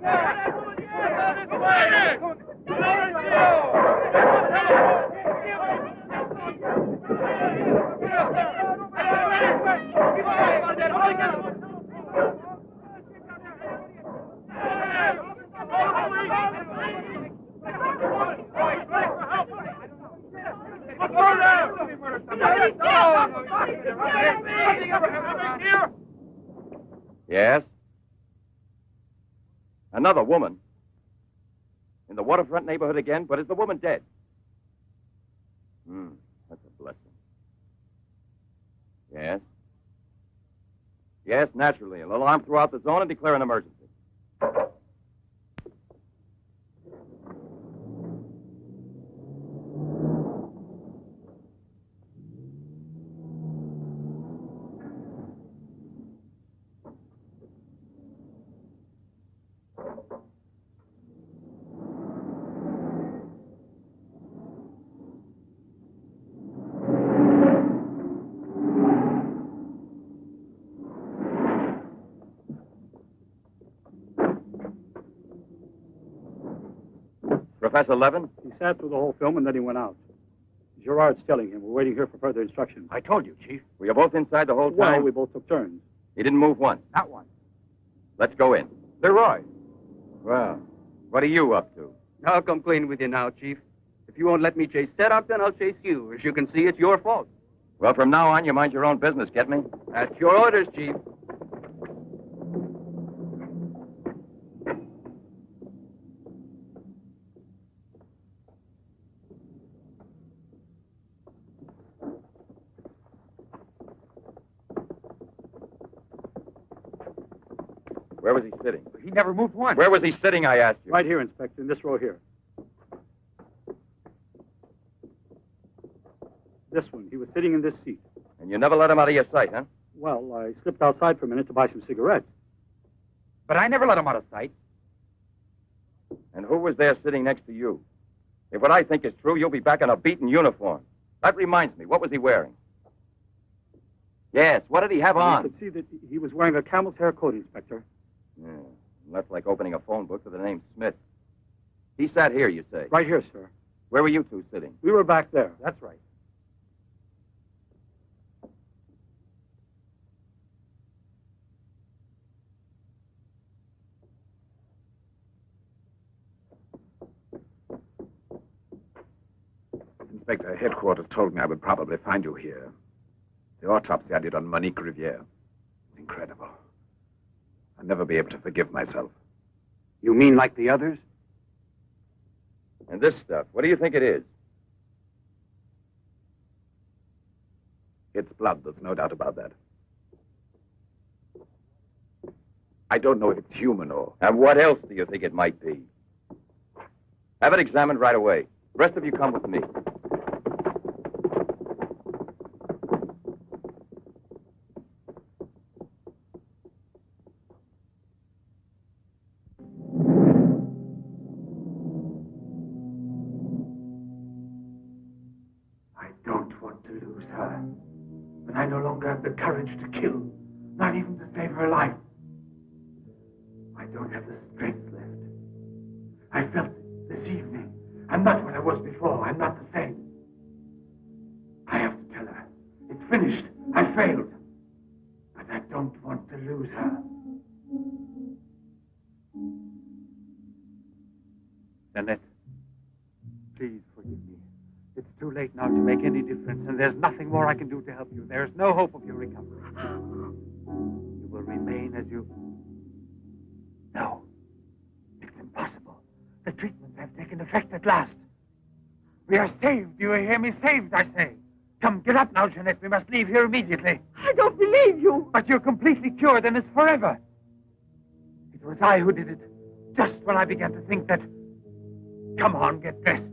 [SPEAKER 14] Yes? Another woman? In the waterfront neighborhood again? But is the woman dead? That's a blessing. Yes? Yes, naturally. An alarm throughout the zone and declare an emergency. Professor Levin?
[SPEAKER 15] He sat through the whole film and then he went out. Gerard's telling him. We're waiting here for further instructions.
[SPEAKER 12] I told you, Chief.
[SPEAKER 14] Were you both inside the whole time?
[SPEAKER 15] Well, we both took turns.
[SPEAKER 14] He didn't move once?
[SPEAKER 12] Not one.
[SPEAKER 14] Let's go in.
[SPEAKER 12] Leroy.
[SPEAKER 14] Well, what are you up to?
[SPEAKER 16] I'll come clean with you now, Chief. If you won't let me chase Setup, then I'll chase you. As you can see, it's your fault.
[SPEAKER 14] Well, from now on, you mind your own business, get me?
[SPEAKER 16] That's your orders, Chief.
[SPEAKER 14] Where was he sitting?
[SPEAKER 12] He never moved once.
[SPEAKER 14] Where was he sitting, I asked you?
[SPEAKER 15] Right here, Inspector, in this row here. This one. He was sitting in this seat.
[SPEAKER 14] And you never let him out of your sight, huh?
[SPEAKER 15] Well, I slipped outside for a minute to buy some cigarettes.
[SPEAKER 12] But I never let him out of sight.
[SPEAKER 14] And who was there sitting next to you? If what I think is true, you'll be back in a beaten uniform. That reminds me, what was he wearing? Yes, what did he have on?
[SPEAKER 15] You could see that he was wearing a camel's hair coat, Inspector.
[SPEAKER 14] Yeah, that's like opening a phone book with the name Smith. He sat here, you say?
[SPEAKER 15] Right here, sir.
[SPEAKER 14] Where were you two sitting?
[SPEAKER 15] We were back there.
[SPEAKER 12] That's right.
[SPEAKER 5] Inspector, headquarters told me I would probably find you here. The autopsy I did on Monique Riviere. It's incredible. I'll never be able to forgive myself.
[SPEAKER 6] You mean like the others?
[SPEAKER 14] And this stuff, what do you think it is?
[SPEAKER 5] It's blood, there's no doubt about that. I don't know if it's human or...
[SPEAKER 14] And what else do you think it might be? Have it examined right away. The rest of you come with me.
[SPEAKER 10] I don't want to lose her. But I no longer have the courage to kill, not even to save her life. I don't have the strength left. I felt it this evening. I'm not what I was before. I'm not the same. I have to tell her. It's finished. I failed. But I don't want to lose her.
[SPEAKER 12] Jeanette, please forgive me. It's too late now to make any difference, and there's nothing more I can do to help you. There's no hope of your recovery. You will remain as you... No. It's impossible. The treatments have taken effect at last. We are saved. Do you hear me? Saved, I say. Come, get up now, Jeanette. We must leave here immediately.
[SPEAKER 7] I don't believe you.
[SPEAKER 12] But you're completely cured, and it's forever. It was I who did it. Just when I began to think that... Come on, get dressed.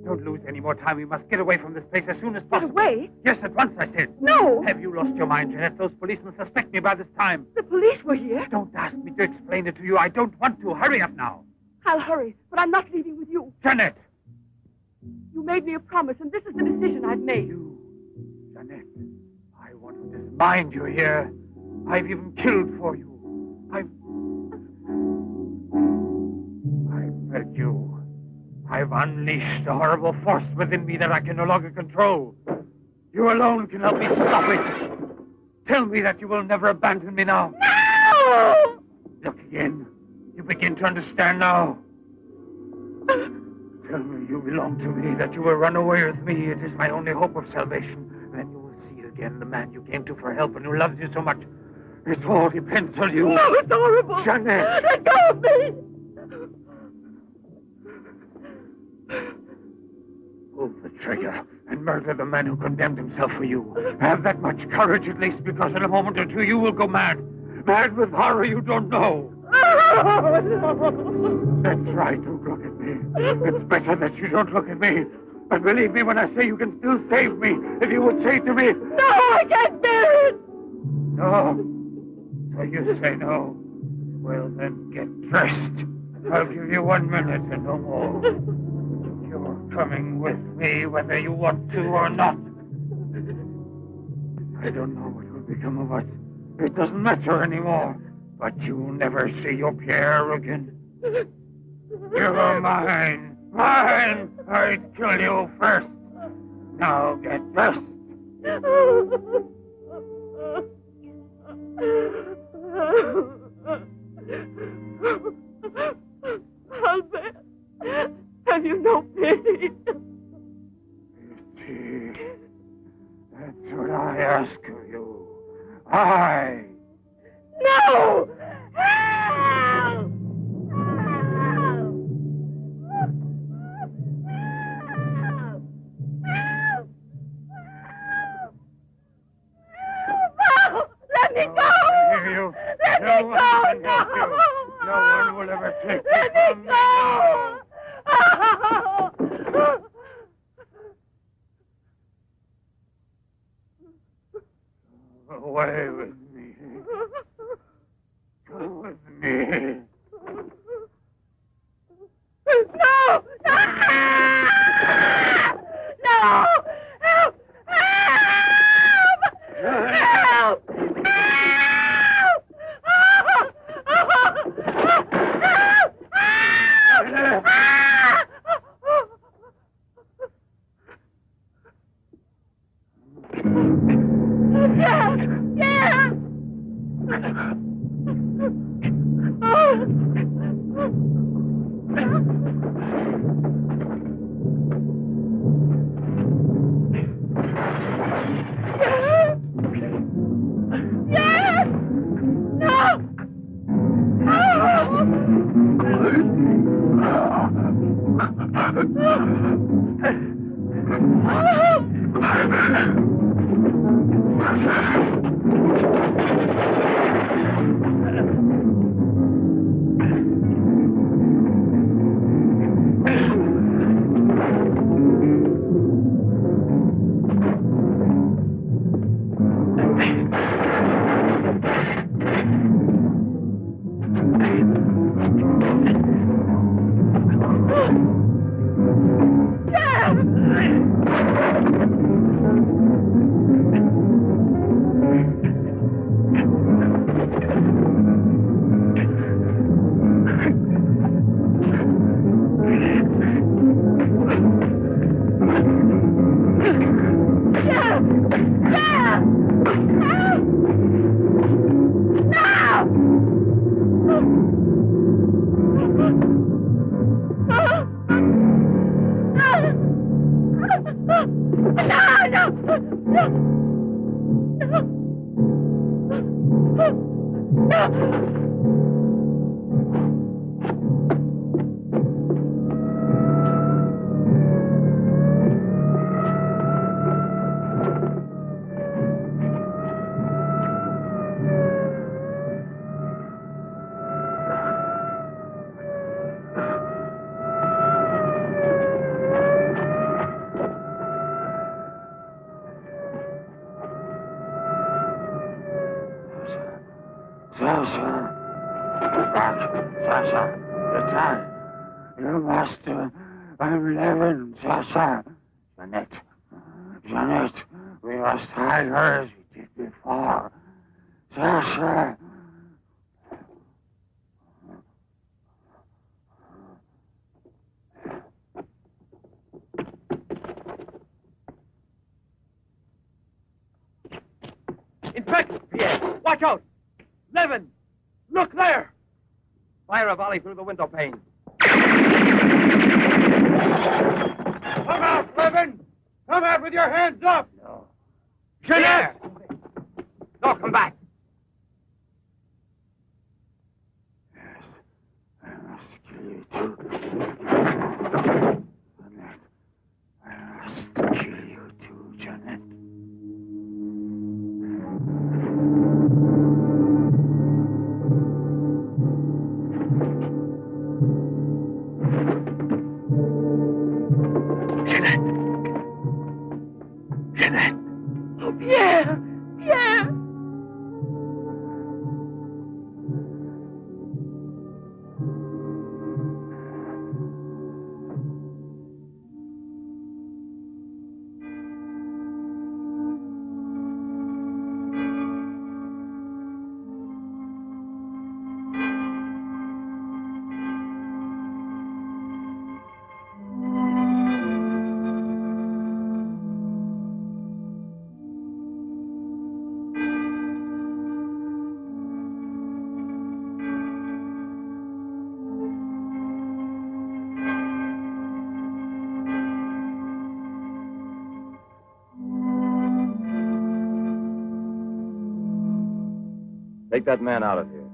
[SPEAKER 12] Don't lose any more time. We must get away from this place as soon as possible.
[SPEAKER 7] Get away?
[SPEAKER 12] Yes, at once, I said.
[SPEAKER 7] No.
[SPEAKER 12] Have you lost your mind, Jeanette? Those policemen suspect me by this time.
[SPEAKER 7] The police were here.
[SPEAKER 12] Don't ask me to explain it to you. I don't want to. Hurry up now.
[SPEAKER 7] I'll hurry, but I'm not leaving with you.
[SPEAKER 12] Jeanette!
[SPEAKER 7] You made me a promise, and this is the decision I've made.
[SPEAKER 12] You, Jeanette, I want to dismind you here. I've even killed for you.
[SPEAKER 10] I've unleashed a horrible force within me that I can no longer control. You alone can help me stop it. Tell me that you will never abandon me now.
[SPEAKER 11] No!
[SPEAKER 10] Look again. You begin to understand now. Tell me you belong to me, that you will run away with me. It is my only hope of salvation. Then you will see again the man you came to for help and who loves you so much. It all depends on you.
[SPEAKER 11] No, it's horrible.
[SPEAKER 10] Jeanette!
[SPEAKER 11] Let go of me!
[SPEAKER 10] Pull the trigger and murder the man who condemned himself for you. Have that much courage at least, because in a moment or two you will go mad. Mad with horror you don't know. That's right, don't look at me. It's better that you don't look at me. But believe me when I say you can still save me, if you would say to me...
[SPEAKER 11] No, I can't bear it!
[SPEAKER 10] No. So you say no. Well, then get dressed. I'll give you 1 minute and no more. You're coming with me whether you want to or not. I don't know what will become of us. It doesn't matter anymore. But you'll never see your Pierre again. You're mine. Mine! I'd kill you first. Now get dressed.
[SPEAKER 11] Albert, have you no pity?
[SPEAKER 10] Pity. That's what I ask of you. I.
[SPEAKER 11] No! Help! Let me go! Let me go!
[SPEAKER 10] No one will ever take you
[SPEAKER 11] Let
[SPEAKER 10] from
[SPEAKER 11] me
[SPEAKER 10] me now.
[SPEAKER 11] go!
[SPEAKER 10] Away with me. Come with me.
[SPEAKER 11] No! No! No! Help! Help! Help!
[SPEAKER 10] Your master, I'm Levin, Sasha. Jeanette, we must hide her as we did before. Sasha.
[SPEAKER 14] Quick, Pierre! Watch out! Levin! Look there! Fire a volley through the window pane.
[SPEAKER 10] Come out, Levin! Come out with your hands up!
[SPEAKER 14] No.
[SPEAKER 10] Jeanette!
[SPEAKER 14] No, come back!
[SPEAKER 10] I must kill you too. Jeanette. I must kill you too, Jeanette. Jeanette!
[SPEAKER 7] Oh, Pierre! Pierre!
[SPEAKER 14] Take that man out of here.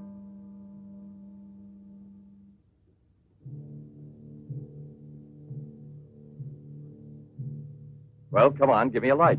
[SPEAKER 14] Well, come on, give me a light.